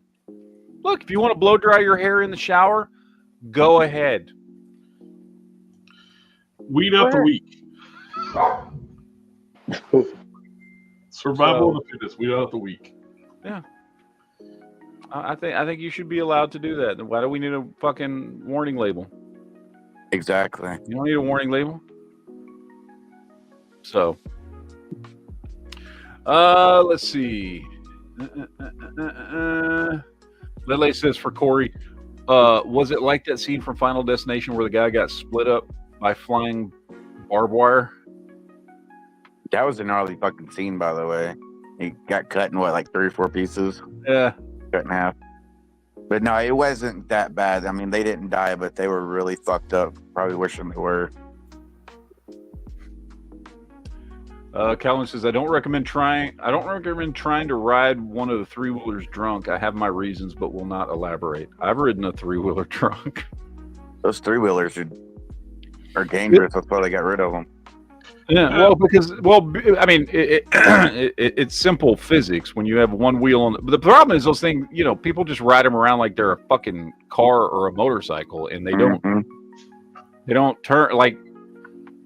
Look, if you want to blow dry your hair in the shower, go ahead. Weed out the week. Survival of the fittest. Weed out the week. Yeah. I think you should be allowed to do that. Why do we need a fucking warning label? Exactly. You don't need a warning label. So, let's see. Lele says for Corey, was it like that scene from Final Destination where the guy got split up by flying barbed wire? That was a gnarly fucking scene, by the way. He got cut in like 3 or 4 pieces. Yeah. Cut in half. But no, it wasn't that bad. I mean, they didn't die, but they were really fucked up. Probably wishing they were. Calvin says, I don't recommend trying to ride one of the 3-wheelers drunk. I have my reasons, but will not elaborate. I've ridden a 3-wheeler drunk. Those 3-wheelers are dangerous. That's why they got rid of them. Yeah, I mean, it's simple physics when you have one wheel on. But the problem is those things, people just ride them around like they're a fucking car or a motorcycle, and they don't turn, like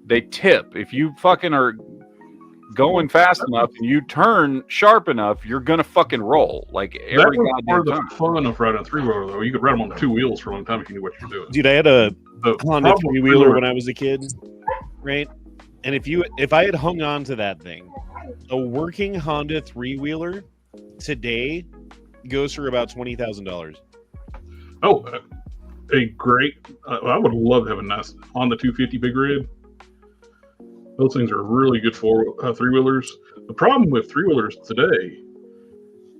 they tip. If you fucking are going fast enough and you turn sharp enough, you're gonna fucking roll like every goddamn time. Part of the fun of riding a 3-wheeler, though. You could ride them on 2 wheels for a long time if you knew what you were doing. Dude, I had a Honda 3-wheeler when I was a kid, right? And if I had hung on to that thing A working Honda three-wheeler today goes for about $20,000. Oh, a great. I would love to have a nice Honda 250 Big Red. Those things are really good for three-wheelers. The problem with three-wheelers today,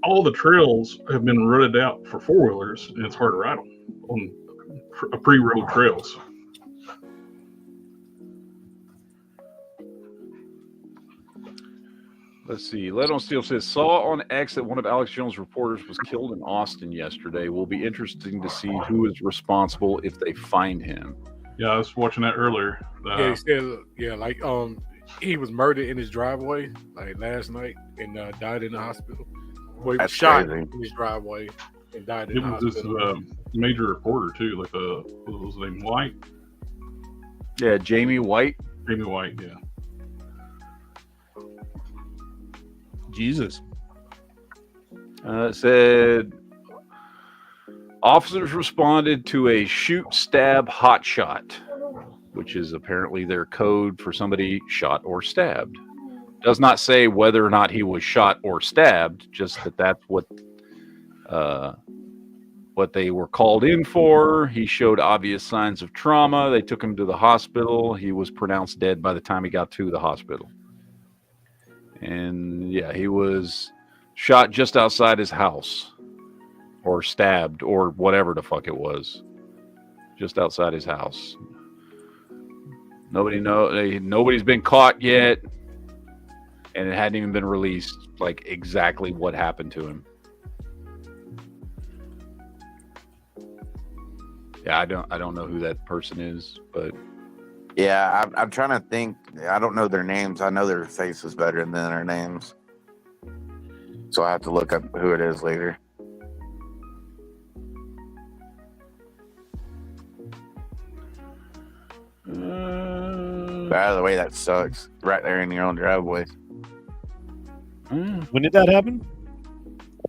all the trails have been rutted out for four-wheelers, and it's hard to ride them on pre-road trails. Let's see. Let On Steel says, saw on X that one of Alex Jones' reporters was killed in Austin yesterday. Will be interesting to see who is responsible if they find him. Yeah, I was watching that earlier. Yeah, he said, he was murdered in his driveway like last night and died in the hospital. Well, he was shot in his driveway and died in the hospital. It was this major reporter too, like what was his name, White? Yeah, Jamie White. Jamie White, yeah. Jesus. It said officers responded to a shoot, stab, hot shot, which is apparently their code for somebody shot or stabbed. Does not say whether or not he was shot or stabbed, just that that's what they were called in for. He showed obvious signs of trauma. They took him to the hospital. He was pronounced dead by the time he got to the hospital. And yeah, he was shot just outside his house, or stabbed, or whatever the fuck it was, just outside his house. Nobody's been caught yet, and it hadn't even been released, like exactly what happened to him. Yeah, I don't know who that person is, but yeah, I'm trying to think. I don't know their names. I know their faces better than their names, so I have to look up who it is later. By the way, that sucks. Right there in your own driveway. When did that happen?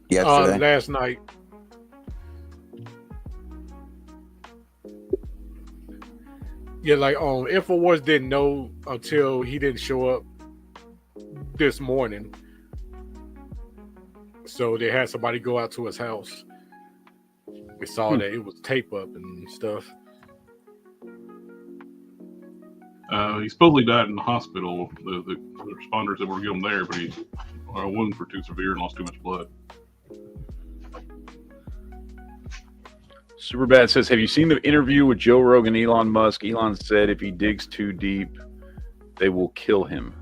Yesterday. Last night. Yeah, like InfoWars didn't know until he didn't show up this morning. So they had somebody go out to his house. We saw that it was tape up and stuff. He supposedly died in the hospital. The responders that were getting him there, but he wounds were too severe and lost too much blood. Superbad says, have you seen the interview with Joe Rogan, Elon Musk? Elon said if he digs too deep, they will kill him.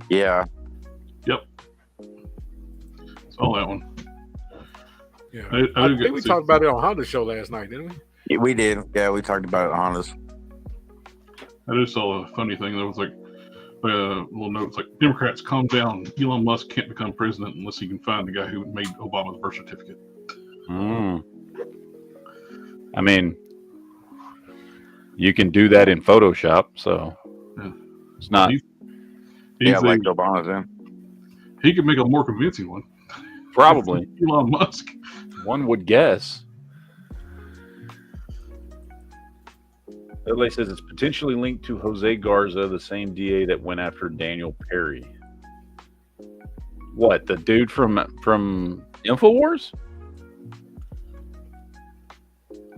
Yeah. Yep. Saw that one. Yeah. I think we talked about it on Honda's show last night, didn't we? Yeah, we did. Yeah, we talked about it on Honda's. I just saw a funny thing. There was like a little note. It's like, Democrats, calm down. Elon Musk can't become president unless he can find the guy who made Obama's birth certificate. I mean, you can do that in Photoshop, so it's not. He's like Obama's in. He could make a more convincing one. Probably. Elon Musk. One would guess. Everybody says it's potentially linked to Jose Garza, the same DA that went after Daniel Perry. What, the dude from InfoWars?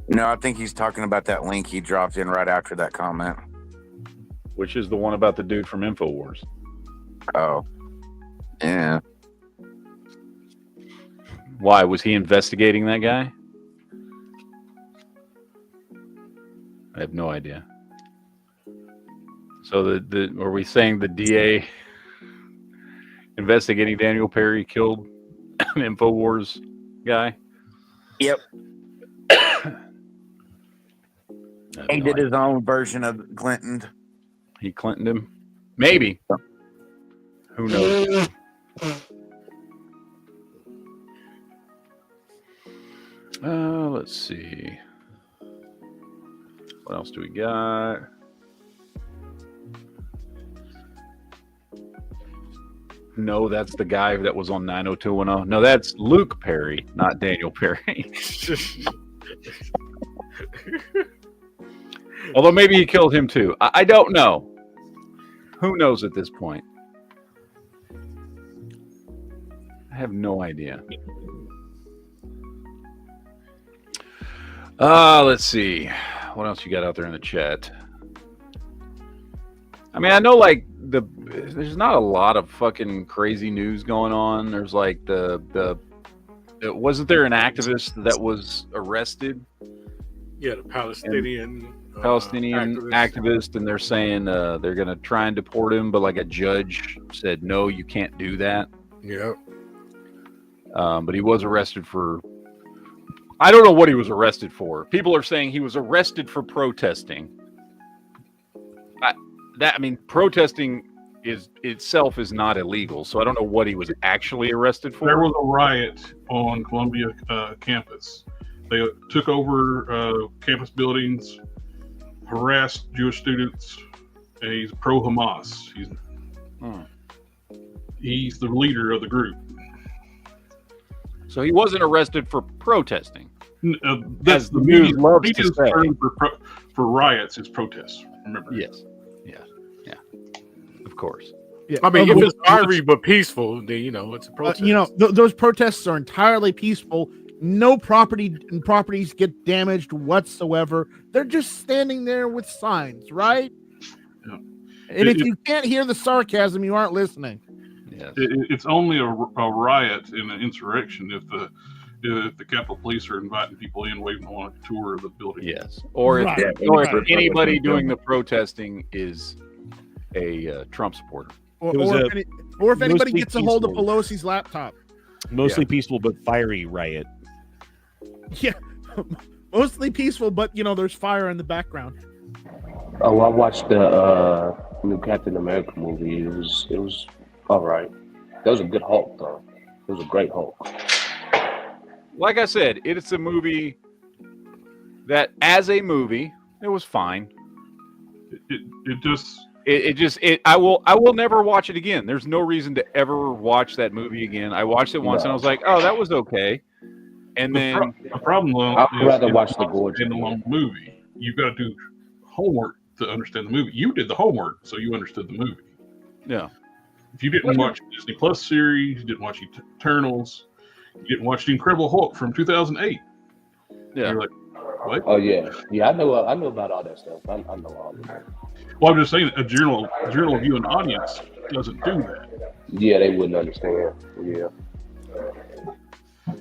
No, I think he's talking about that link he dropped in right after that comment. Which is the one about the dude from InfoWars. Oh. Yeah. Why? Was he investigating that guy? I have no idea. So are we saying the DA investigating Daniel Perry killed an InfoWars guy? Yep. He did his own version of Clinton. He Clintoned him? Maybe. Who knows? Let's see. What else do we got? No, that's the guy that was on 90210. No, that's Luke Perry, not Daniel Perry. Although maybe he killed him too. I don't know. Who knows at this point? I have no idea. Let's see. What else you got out there in the chat? I mean, I know like there's not a lot of fucking crazy news going on. There's like wasn't there an activist that was arrested? Yeah, the Palestinian activist, and they're saying they're gonna try and deport him, but like a judge said, no, you can't do that. Yeah. But he was arrested for. I don't know what he was arrested for. People are saying he was arrested for protesting. Protesting itself is not illegal, so I don't know what he was actually arrested for. There was a riot on Columbia campus. They took over campus buildings, harassed Jewish students, and he's pro-Hamas. He's the leader of the group. So he wasn't arrested for protesting. That's the news loves to say. Term for riots is protests. Remember? Yes. Of course. Yeah. I mean, if it's fiery but peaceful, then it's a protest. Those protests are entirely peaceful. No properties get damaged whatsoever. They're just standing there with signs, right? Yeah. And if you can't hear the sarcasm, you aren't listening. Yes. It's only a riot and an insurrection if the Capitol Police are inviting people in, waving on a tour of the building. Yes, or if anybody doing the protesting is a Trump supporter, or if anybody gets a hold of Pelosi's laptop. Mostly peaceful but fiery riot. Yeah, mostly peaceful, but there's fire in the background. Oh, I watched the new Captain America movie. It was all right. That was a good Hulk, though. It was a great Hulk. Like I said, it's a movie that, as a movie, it was fine. I will never watch it again. There's no reason to ever watch that movie again. I watched it once and I was like, oh, that was okay. And then the problem though, I'd rather watch the Gorge in the long movie. You've got to do homework to understand the movie. You did the homework, so you understood the movie. Yeah. If you didn't watch the Disney Plus series, you didn't watch Eternals, you didn't watch The Incredible Hulk from 2008. Yeah. You're like, what? Oh yeah, I know about all that stuff. I know all of that. Well, I'm just saying, a general viewing audience doesn't do that. Yeah, they wouldn't understand. Yeah.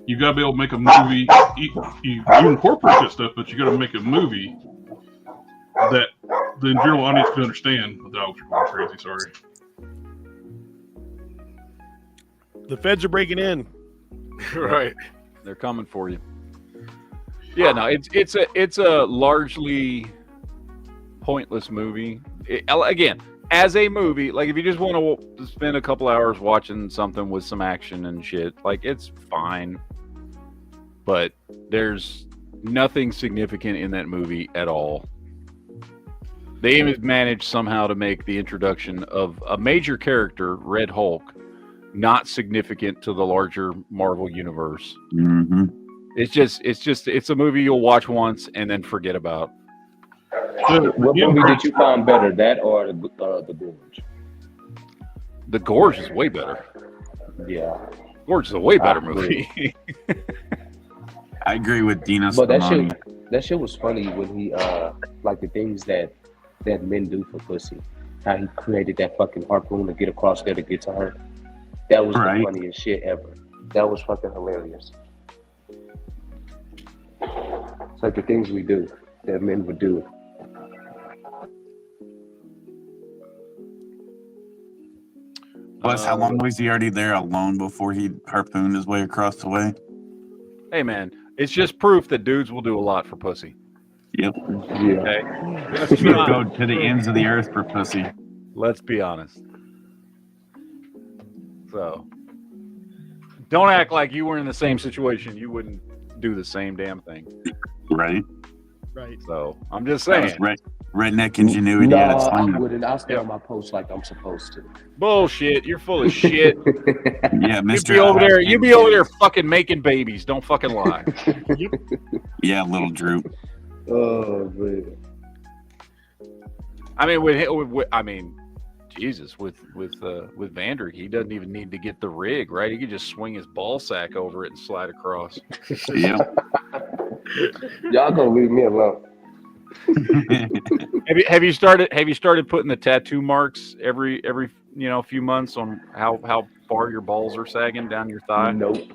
You gotta be able to make a movie. You incorporate that stuff, but you gotta make a movie that the general audience can understand. The dogs are going crazy. Sorry. The feds are breaking in. Right. They're coming for you. Yeah, no, it's a largely pointless movie. Again, as a movie, like if you just want to spend a couple hours watching something with some action and shit, like it's fine. But there's nothing significant in that movie at all. They even managed somehow to make the introduction of a major character, Red Hulk, not significant to the larger Marvel universe. Mm-hmm. It's a movie you'll watch once and then forget about. What movie did you find better, that or the Gorge? The Gorge is way better. Yeah, Gorge is a way better movie. I agree with Dino. But that shit was funny when he like the things that men do for pussy. How he created that fucking harpoon to get across there to get to her. That was the funniest shit ever. That was fucking hilarious. It's like the things we do that men would do. Plus, how long was he already there alone before he harpooned his way across the way? Hey, man, it's just proof that dudes will do a lot for pussy. Yep. Yeah. Okay? Let's go to the ends of the earth for pussy. Let's be honest. So, don't act like you were in the same situation. You wouldn't do the same damn thing. Right. Right. So, I'm just saying. Redneck ingenuity No, at its I finest. wouldn't. I'll stay on my post like I'm supposed to. Bullshit. You're full of shit. Yeah, Mr. You be over there fucking making babies. Don't fucking lie. Yeah, little Droop. Oh man. I mean, Jesus, with Vander, he doesn't even need to get the rig, right? He could just swing his ball sack over it and slide across. Yeah. Y'all gonna leave me alone. Have you started putting the tattoo marks every few months on how far your balls are sagging down your thigh? Nope,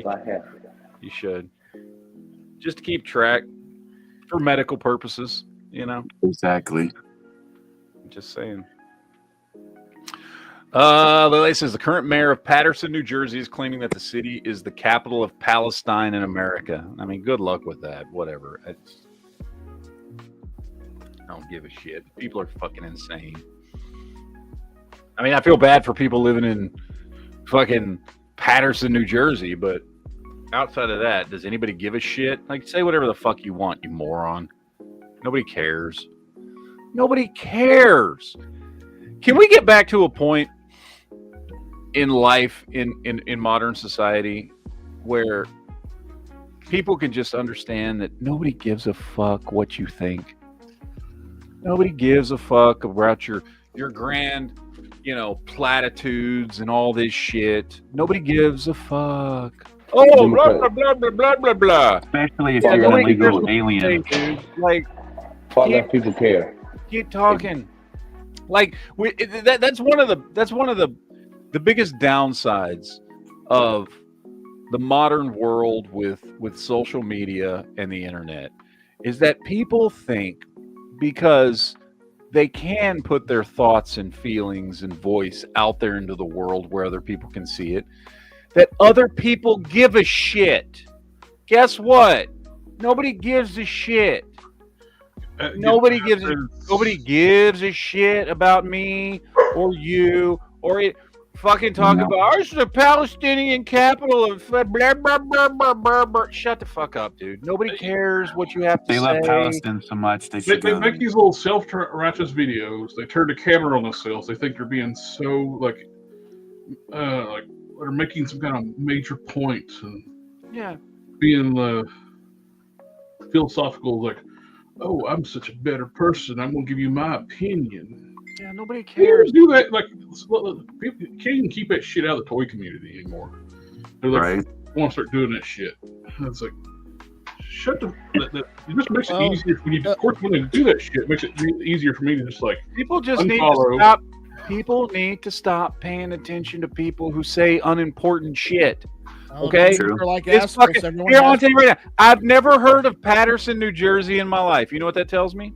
I haven't. You should, just to keep track for medical purposes. Exactly. Just saying. Lily says the current mayor of Paterson, New Jersey, is claiming that the city is the capital of Palestine in America. I mean, good luck with that. Whatever. I don't give a shit. People are fucking insane. I mean, I feel bad for people living in fucking Paterson, New Jersey, but outside of that, does anybody give a shit? Like, say whatever the fuck you want, you moron. Nobody cares. Nobody cares. Can we get back to a point in life, in modern society, where people can just understand that nobody gives a fuck what you think? Nobody gives a fuck about your grand, platitudes and all this shit. Nobody gives a fuck. Oh, blah, blah, blah, blah, blah, blah, blah. Especially if you're an illegal alien. Like, people care. Keep talking. Like, that's one of the biggest downsides of the modern world with social media and the internet, is that people think because they can put their thoughts and feelings and voice out there into the world where other people can see it, that other people give a shit. Guess what? Nobody gives a shit. Nobody gives a shit about me or you or it. Fucking talk about it's the Palestinian capital of blah, blah, blah, blah, blah, blah. Shut the fuck up, dude. Nobody cares what you have to say. They love Palestine so much they make these little self-righteous videos. They turn the camera on themselves. They think they're being so like they're making some kind of major point and being philosophical, like, oh, I'm such a better person. I'm gonna give you my opinion. Yeah, nobody cares. Do that. Like, people can't even keep that shit out of the toy community anymore. They're like, I want to start doing that shit. And it's like, shut the. It just makes it easier when you. Of course, when they do that shit, it makes it easier for me to just like. People just need to stop. People need to stop paying attention to people who say unimportant shit. Okay, like here, I'll tell you right now. I've never heard of Paterson, New Jersey in my life. You know what that tells me?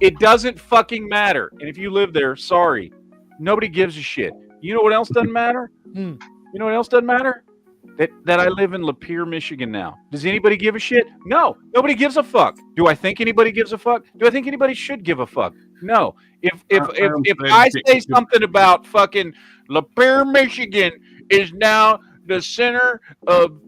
It doesn't fucking matter. And if you live there, sorry, nobody gives a shit. You know what else doesn't matter? You know what else doesn't matter? That I live in Lapeer, Michigan now. Does anybody give a shit? No, nobody gives a fuck. Do I think anybody gives a fuck? Do I think anybody should give a fuck? No. If I say something about fucking Lapeer, Michigan is now the center of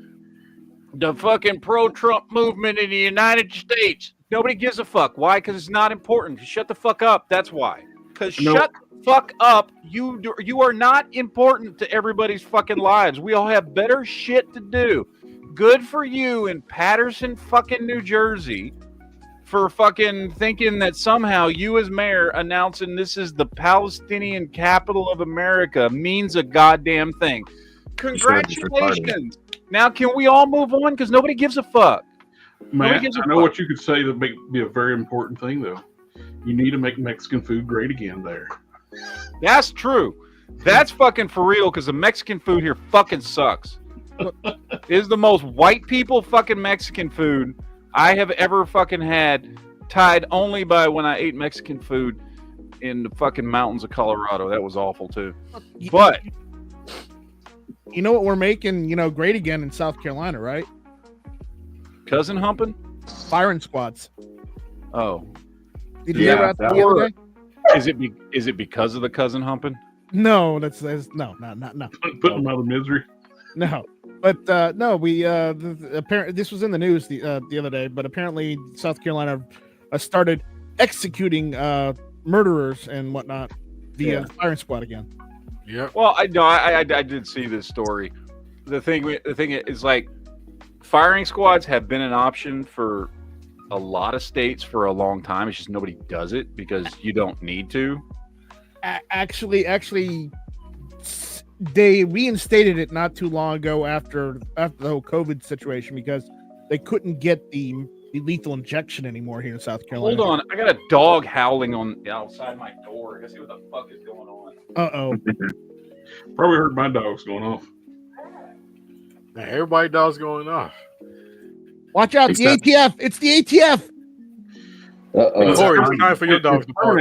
the fucking pro-Trump movement in the United States, nobody gives a fuck. Why? Because it's not important. Shut the fuck up. That's why. Because shut the fuck up. You are not important to everybody's fucking lives. We all have better shit to do. Good for you in Paterson, fucking New Jersey, for fucking thinking that somehow you as mayor announcing this is the Palestinian capital of America means a goddamn thing. Congratulations. Now can we all move on? Because nobody gives a fuck. Man, I know what you could say that be a very important thing, though. You need to make Mexican food great again there. That's true. That's fucking for real, because the Mexican food here fucking sucks. It is the most white people fucking Mexican food I have ever fucking had, tied only by when I ate Mexican food in the fucking mountains of Colorado. That was awful, too. But you know what we're making, great again in South Carolina, right? Cousin humping? Firing squads. Oh. Did you hear about that the other day? Is it because of the cousin humping? No, that's no. Putting them out of misery. No. But no, we apparently this was in the news the other day, but apparently South Carolina started executing murderers and whatnot via firing squad again. Yeah. Well, I did see this story. The thing is, like, firing squads have been an option for a lot of states for a long time. It's just nobody does it because you don't need to. Actually, they reinstated it not too long ago after the whole COVID situation because they couldn't get the lethal injection anymore here in South Carolina. Hold on, I got a dog howling on outside my door. Let's see what the fuck is going on. Uh-oh. Probably heard my dogs going off. Now, everybody's dogs going off. Watch out, the ATF! It's the ATF! Corey, it's time for your dogs to bark.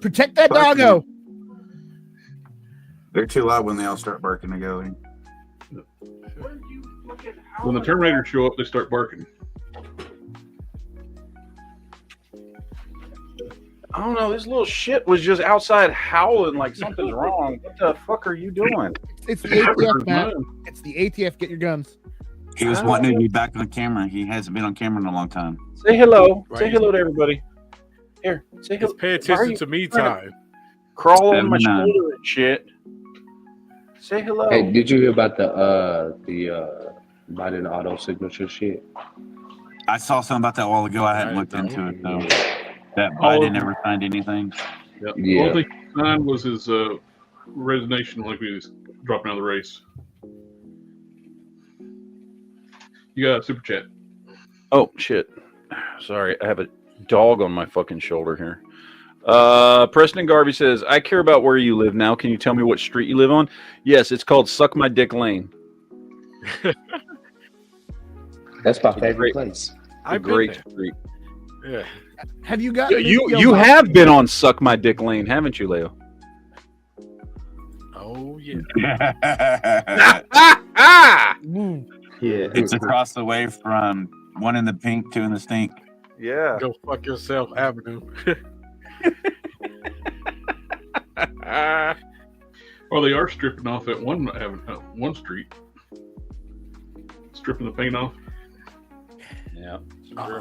Protect that doggo! They're too loud when they all start barking together. When the Terminators show up, they start barking. I don't know. This little shit was just outside howling like something's wrong. What the fuck are you doing? It's the ATF, Matt. It's the ATF. Get your guns. He was wanting to be back on camera. He hasn't been on camera in a long time. Say hello. Right. Say hello to everybody. Here, say hello. Pay attention to me time. Crawl on my shoulder and shit. Say hello. Hey, did you hear about the Biden auto signature shit? I saw something about that a while ago. I hadn't looked into it though. That Biden never signed anything. Yep. Yeah. The only thing he signed was his resignation, like he was dropping out of the race. You got a super chat. Oh shit! Sorry, I have a dog on my fucking shoulder here. Preston Garvey says, "I care about where you live now. Can you tell me what street you live on?" Yes, it's called Suck My Dick Lane. That's my favorite place. A great street. Yeah. Have you got you have been on Suck My Dick Lane, haven't you, Leo? Oh yeah. Yeah. It's across the way from one in the pink, two in the stink. Yeah. Go fuck yourself, Avenue. Well, they are stripping off at one street. Stripping the paint off. Yeah. I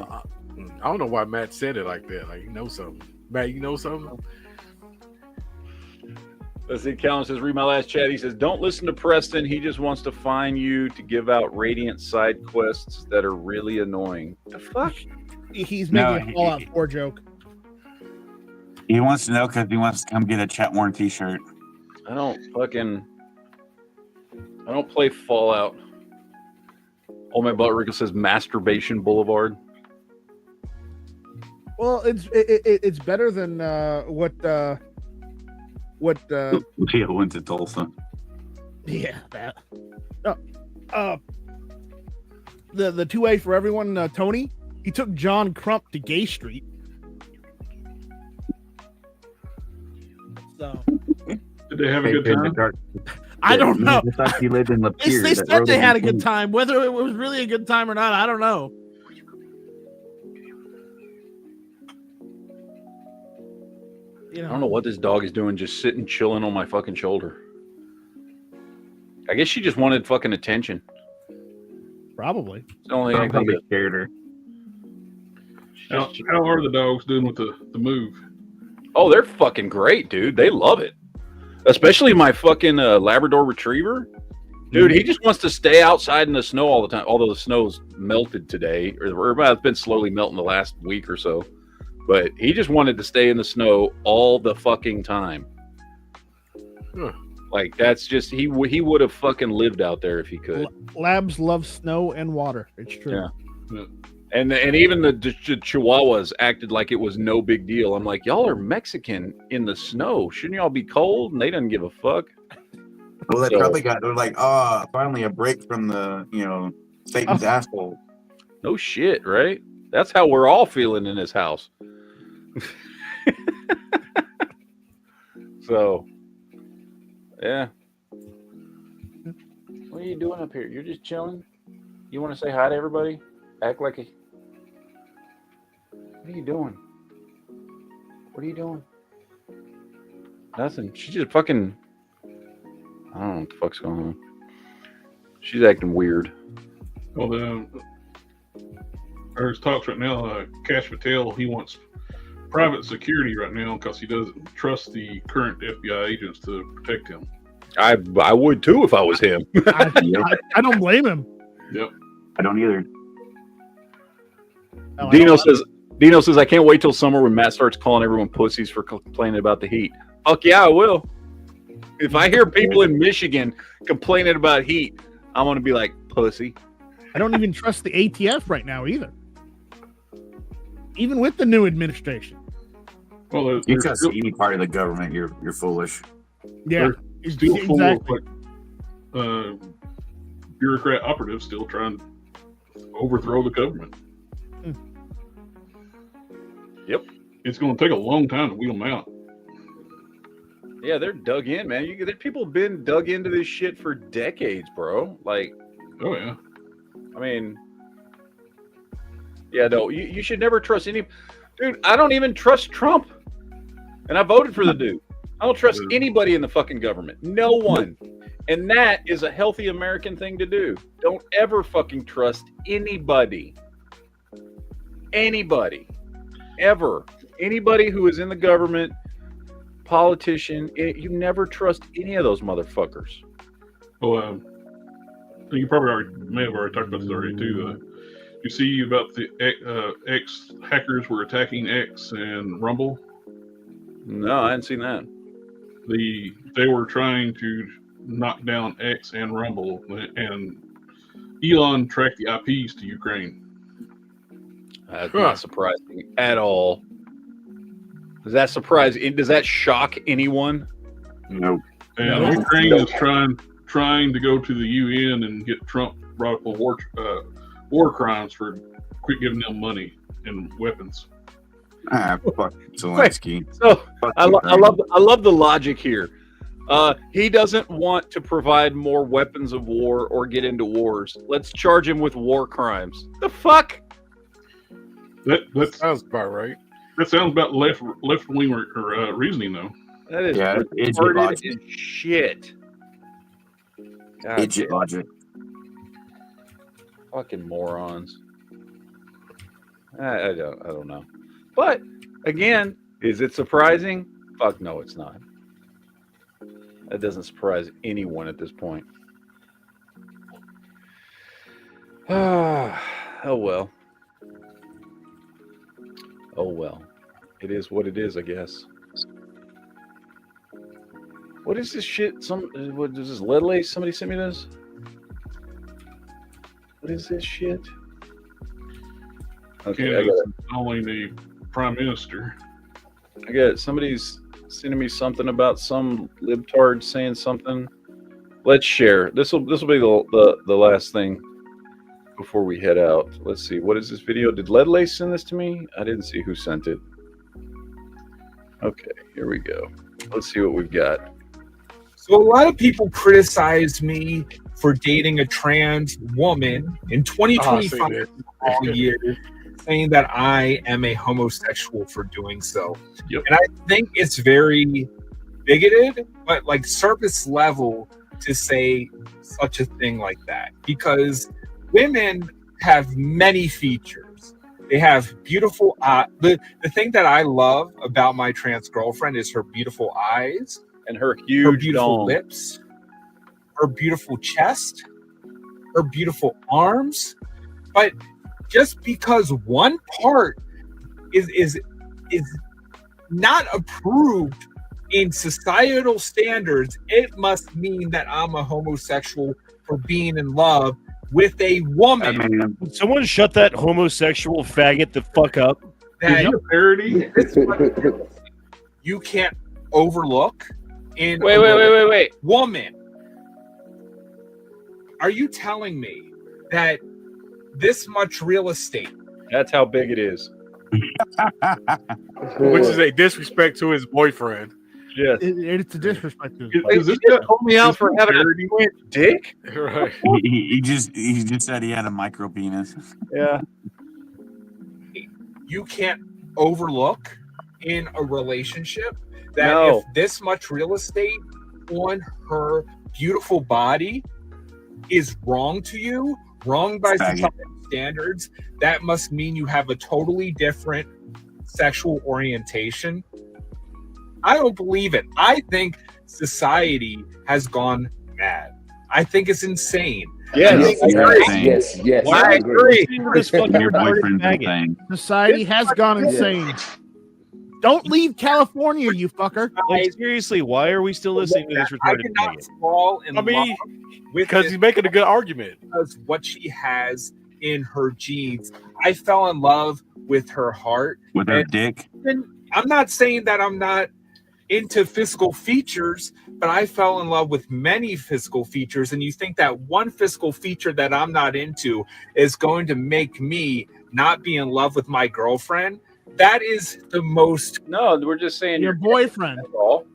don't know why Matt said it like that. Like, you know something. Matt, you know something? Let's see. Callan says, read my last chat. He says, don't listen to Preston. He just wants to find you to give out radiant side quests that are really annoying. The fuck? He's making a Fallout 4 joke. He wants to know because he wants to come get a chat worn T-shirt. I don't play Fallout. Oh, my butt Rico says Masturbation Boulevard. Well, it's better than what Leo went to Tulsa. Yeah, that. The 2A for everyone, Tony. He took John Crump to Gay Street. So did they have a good time? I don't know. It's like he lived in Lapeer. They said they had a good time. Whether it was really a good time or not, I don't know. I don't know what this dog is doing, just sitting chilling on my fucking shoulder. I guess she just wanted fucking attention. Probably. It's the only thing I can do. Scared her. How are the dogs doing with the move? Oh, they're fucking great, dude. They love it. Especially my fucking Labrador Retriever. Dude, he just wants to stay outside in the snow all the time. Although the snow's melted today, or it's been slowly melting the last week or so. But he just wanted to stay in the snow all the fucking time. Huh. Like, that's just, he would have fucking lived out there if he could. Labs love snow and water. It's true. Yeah. And even the Chihuahuas acted like it was no big deal. I'm like, y'all are Mexican in the snow. Shouldn't y'all be cold? And they didn't give a fuck. Well, they probably they're like, finally a break from the, Satan's asshole. No shit, right? That's how we're all feeling in this house. So, yeah. What are you doing up here? You're just chilling? You want to say hi to everybody? Act like a... What are you doing? What are you doing? Nothing. She just fucking... I don't know what the fuck's going on. She's acting weird. Well, there's talks right now. Cash Patel, he wants private security right now because he doesn't trust the current FBI agents to protect him. I would too if I was him. I don't blame him. Yep. I don't either. Dino says I can't wait till summer when Matt starts calling everyone pussies for complaining about the heat. Fuck yeah, I will. If I hear people in Michigan complaining about heat, I'm gonna be like, pussy. I don't even trust the ATF right now either. Even with the new administration. Well, you trust any part of the government, you're foolish. Yeah, They're still exactly. full of bureaucrat operatives still trying to overthrow the government. Yep. It's going to take a long time to wheel them out. Yeah, they're dug in, man. There people been dug into this shit for decades, bro. Like, oh yeah. I mean, yeah, no, you should never trust any. Dude, I don't even trust Trump, and I voted for the dude. I don't trust anybody in the fucking government. No one. And that is a healthy American thing to do. Don't ever fucking trust anybody. Anybody. Ever. Anybody who is in the government, politician, you never trust any of those motherfuckers. Well, you probably may have already talked about this already too. You see about the X hackers were attacking X and Rumble? No, I hadn't seen that. They were trying to knock down X and Rumble, and Elon tracked the IPs to Ukraine. That's not surprising at all. Does that surprise? Does that shock anyone? No. And Ukraine is trying to go to the UN and get Trump brought up on war crimes for quit giving them money and weapons. Fuck Zelensky. So I love the logic here. He doesn't want to provide more weapons of war or get into wars. Let's charge him with war crimes. The fuck? That sounds about right. That sounds about left wing reasoning, though. That is retarded as shit. Idiot logic. Fucking morons. I don't know. But again, is it surprising? Fuck no, it's not. That doesn't surprise anyone at this point. Oh well. Oh well. It is what it is, I guess. What is this shit? What is this lead lace? Somebody sent me this? What is this shit? Okay, I got it. Only the Prime Minister. I got it. Somebody's sending me something about some libtard saying something. Let's share. This will be the last thing before we head out. Let's see. What is this video? Did Lead Lace send this to me? I didn't see who sent it. Okay, here we go. Let's see what we've got. So a lot of people criticize me for dating a trans woman in 2025 all year, saying that I am a homosexual for doing so. Yep. And I think it's very bigoted, but like surface level to say such a thing like that, because women have many features. They have beautiful the thing that I love about my trans girlfriend is her beautiful eyes and her beautiful dome. Lips, her beautiful chest, her beautiful arms. But just because one part is not approved in societal standards, it must mean that I'm a homosexual for being in love with a woman. Someone shut that homosexual faggot the fuck up. That a parody? You can't overlook in wait. Woman. Are you telling me that this much real estate? That's how big it is. Which is a disrespect to his boyfriend. Yes. It's a disrespect to Is this guy called me out for having a dick? Right. He just said he had a micro penis. Yeah. You can't overlook in a relationship that if this much real estate on her beautiful body is wrong to you, wrong by society standards, that must mean you have a totally different sexual orientation. I don't believe it. I think society has gone mad. I think it's insane. Yes. I agree. Society has gone insane. Don't leave California, you fucker. Like, seriously, why are we still listening to this I retarded did not idiot? fall in love with because this he's making a good argument. because what she has in her genes. I fell in love with her heart. With her dick. And I'm not saying that I'm not into physical features, but I fell in love with many physical features. And you think that one physical feature that I'm not into is going to make me not be in love with my girlfriend? That is the most. No, we're just saying your boyfriend. That's all.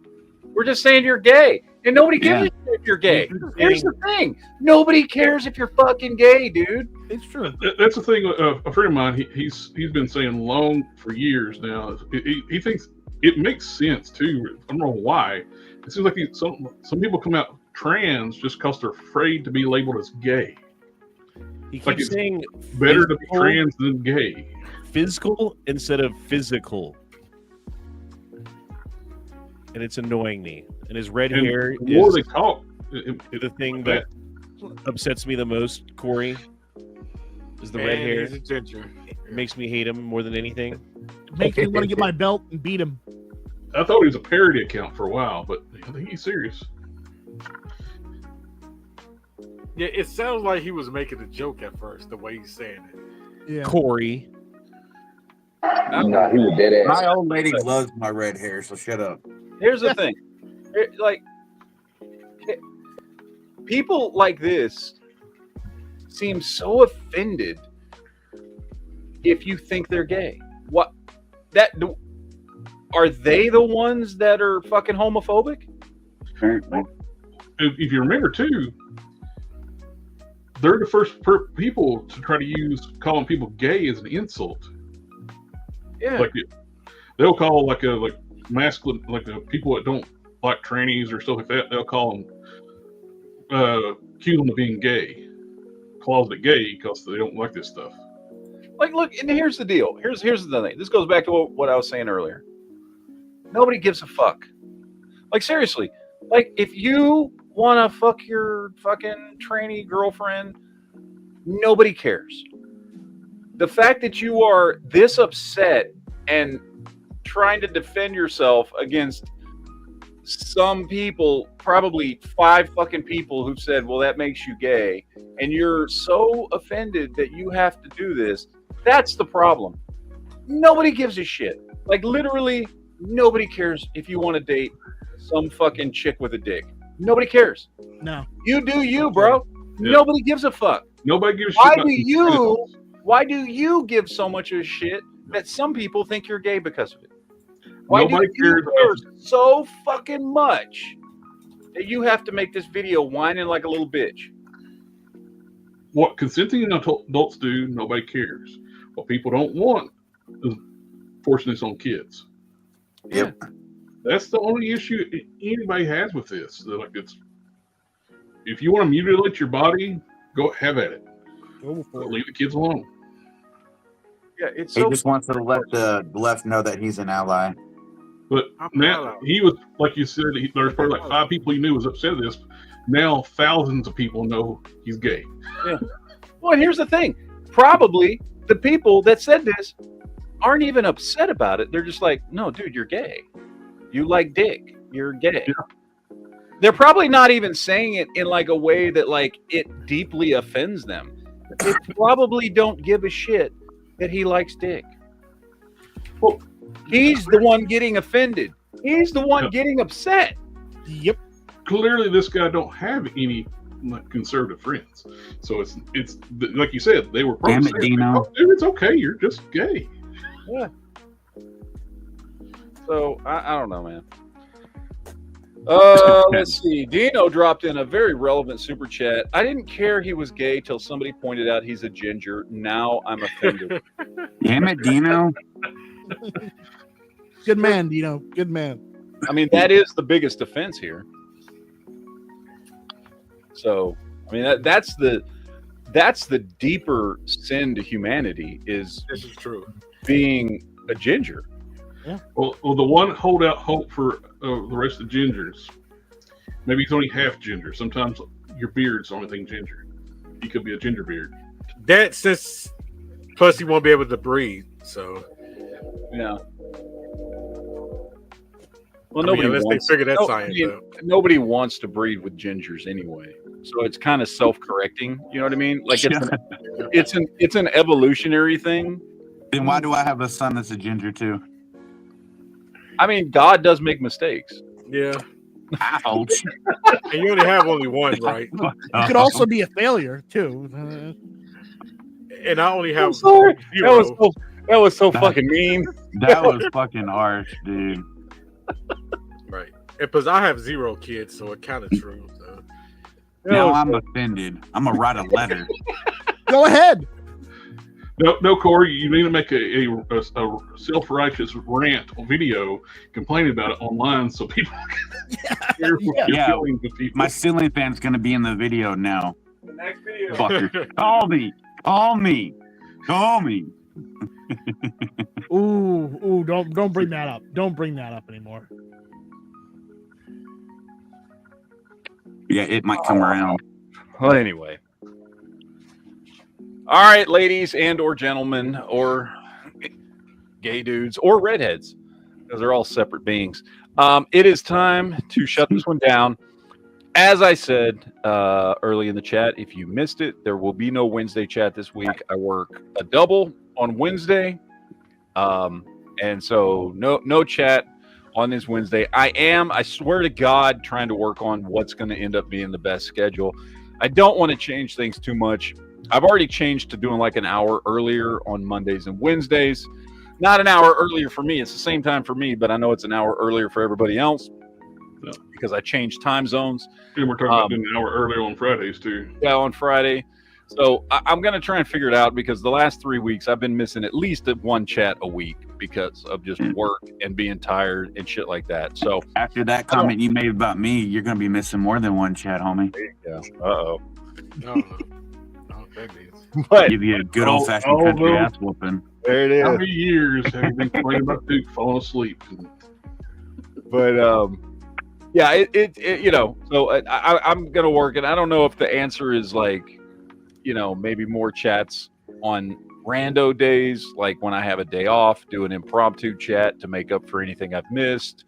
We're just saying you're gay, and nobody gives a shit if you're gay. Here's the thing: nobody cares if you're fucking gay, dude. It's true. That's the thing. A friend of mine, he's been saying long for years now. He thinks it makes sense too. I don't know why. It seems like some people come out trans just because they're afraid to be labeled as gay. He keeps Like it's saying better to be trans than gay. Physical instead of physical. And it's annoying me. And his red hair the more is they talk, the thing that upsets me the most, Corey, is the red hair. He's a ginger. It makes me hate him more than anything. It makes me want to get my belt and beat him. I thought he was a parody account for a while, but I think he's serious. Yeah, it sounds like he was making a joke at first, the way he's saying it. Yeah. Corey. Nah, he was dead ass. My old lady loves my red hair, so shut up. Here's the thing. Like, people like this seem so offended if you think they're gay. What? Are they the ones that are fucking homophobic? If you remember too, they're the first people to try to use calling people gay as an insult. Yeah. Like they'll call like masculine, people that don't like trannies or stuff like that. They'll call them, accuse them of being gay, closet gay, because they don't like this stuff. Like, look, and here's the deal. Here's the thing. This goes back to what I was saying earlier. Nobody gives a fuck. Like, seriously. Like, if you want to fuck your fucking tranny girlfriend, nobody cares. The fact that you are this upset and trying to defend yourself against some people, probably 5 fucking people who've said, well, that makes you gay, and you're so offended that you have to do this, that's the problem. Nobody gives a shit. Like, literally, nobody cares if you want to date some fucking chick with a dick. Nobody cares. No. You do you, bro. Yeah. Nobody gives a fuck. Nobody gives a shit. Why do you give so much of a shit that some people think you're gay because of it? Why Nobody do you cares care so fucking much that you have to make this video whining like a little bitch? What consenting adults do, nobody cares. What people don't want is forcing this on kids. Yep. That's the only issue anybody has with this. They're like, if you want to mutilate your body, go have at it. But leave the kids alone. Yeah, it's He just wants to let the left know that he's an ally. But now he was, like you said, there's probably like 5 people he knew was upset at this. Now thousands of people know he's gay. Yeah. Well, and here's the thing. Probably the people that said this aren't even upset about it. They're just like, no, dude, you're gay. You like dick. You're gay. Yeah. They're probably not even saying it in like a way that like it deeply offends them. They probably don't give a shit that he likes dick. Well, he's the one getting offended. He's the one getting upset. Yep. Clearly, this guy don't have any conservative friends. So it's like you said, they were probably saying, oh, dude, it's okay. You're just gay. Yeah. So I don't know, man. Let's see. Dino dropped in a very relevant super chat. I didn't care he was gay till somebody pointed out he's a ginger. Now I'm offended. Damn it, Dino. Good man, Dino. Good man. I mean, that is the biggest offense here. So, I mean, that's the deeper sin to humanity is this is true. Being a ginger. Yeah. Well, the one holdout hope for the rest of the gingers, maybe he's only half ginger. Sometimes your beard's the only thing ginger. He could be a ginger beard. That's just, plus he won't be able to breathe. So, yeah. Well, nobody unless wants, they figure that science out. Nobody wants to breed with gingers anyway, so it's kind of self-correcting. You know what I mean? Like it's an evolutionary thing. Then why do I have a son that's a ginger too? I mean, God does make mistakes. Yeah. Ouch. And you only one, right? You could also be a failure too. And I only have sorry. zero. That was so fucking mean. That was fucking harsh, dude. Right. Because I have 0 kids, so it kind of true. So. Now I'm offended. I'm gonna write a letter. Go ahead. No, Corey, you need to make a self-righteous rant video complaining about it online so people can hear what you're feeling with people. My ceiling fan's gonna be in the video now. The next video. Fucker. Call me. Ooh, don't bring that up. Don't bring that up anymore. Yeah, it might come around. Well, anyway. All right, ladies and or gentlemen or gay dudes or redheads, because they're all separate beings. It is time to shut this one down. As I said early in the chat, if you missed it, there will be no Wednesday chat this week. I work a double on Wednesday, and so no chat on this Wednesday. I swear to God, trying to work on what's going to end up being the best schedule. I don't want to change things too much. I've already changed to doing like an hour earlier on Mondays and Wednesdays. Not an hour earlier for me. It's the same time for me, but I know it's an hour earlier for everybody else because I changed time zones. And we're talking about doing an hour earlier on Fridays too. Yeah, on Friday. So I'm going to try and figure it out because the last 3 weeks I've been missing at least one chat a week because of just work and being tired and shit like that. So after that comment you made about me, you're going to be missing more than one chat, homie. There you go. Uh-oh. No. But give you a good old-fashioned country ass whooping. There it is. How many years have you been complaining about Duke falling asleep? But yeah, it you know. So I'm gonna work, and I don't know if the answer is like, you know, maybe more chats on rando days, like when I have a day off, do an impromptu chat to make up for anything I've missed,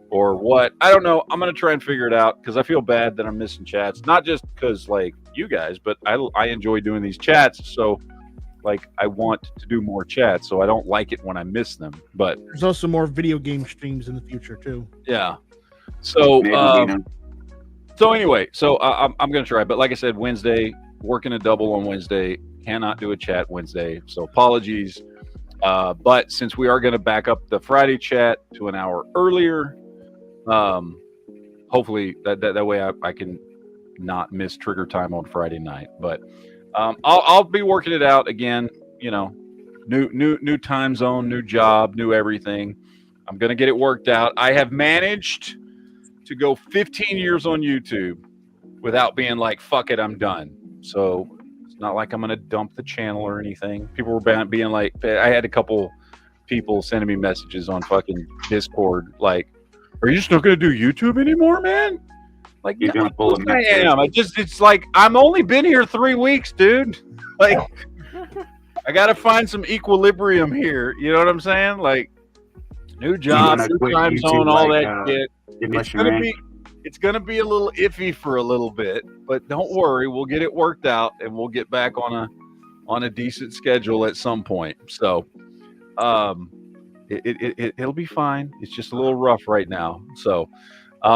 or what. I don't know. I'm gonna try and figure it out because I feel bad that I'm missing chats, not just because like you guys, but I enjoy doing these chats, so like I want to do more chats, so I don't like it when I miss them. But there's also more video game streams in the future too. Yeah. So so anyway, so I'm gonna try, but like I said, Wednesday, working a double on Wednesday, cannot do a chat Wednesday, so apologies. But since we are gonna back up the Friday chat to an hour earlier, hopefully that way I can not miss trigger time on Friday night. But I'll be working it out again. You know, new time zone, new job, new everything. I'm gonna get it worked out. I have managed to go 15 years on YouTube without being like, fuck it, I'm done. So it's not like I'm gonna dump the channel or anything. People were being like, I had a couple people sending me messages on fucking Discord like, are you just not gonna do YouTube anymore, man? Like, you're gonna pull a I am. It's like I'm only been here 3 weeks, dude. Like, I gotta find some equilibrium here. You know what I'm saying? Like, new job, new time zone, all that shit. It's gonna be a little iffy for a little bit, but don't worry, we'll get it worked out and we'll get back on a decent schedule at some point. So, it'll be fine. It's just a little rough right now. So.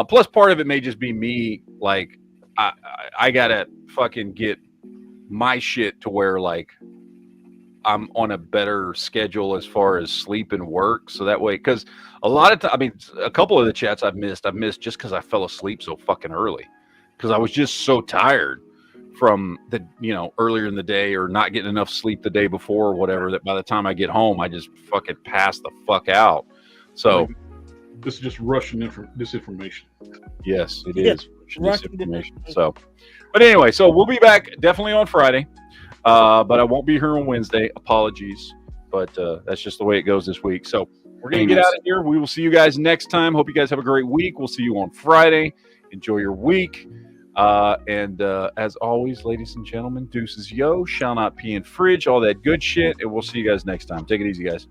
Plus, part of it may just be me. Like, I gotta fucking get my shit to where like I'm on a better schedule as far as sleep and work. So that way, because a lot of time, I mean, a couple of the chats I've missed just because I fell asleep so fucking early, because I was just so tired from the earlier in the day or not getting enough sleep the day before or whatever. That by the time I get home, I just fucking pass the fuck out. So. This is just Russian disinformation. Yes, it is Russian disinformation. So, but anyway, so we'll be back definitely on Friday, but I won't be here on Wednesday. Apologies, but that's just the way it goes this week. So we're gonna get out of here. We will see you guys next time. Hope you guys have a great week. We'll see you on Friday. Enjoy your week, and as always, ladies and gentlemen, deuces yo, shall not pee in fridge, all that good shit, and we'll see you guys next time. Take it easy, guys.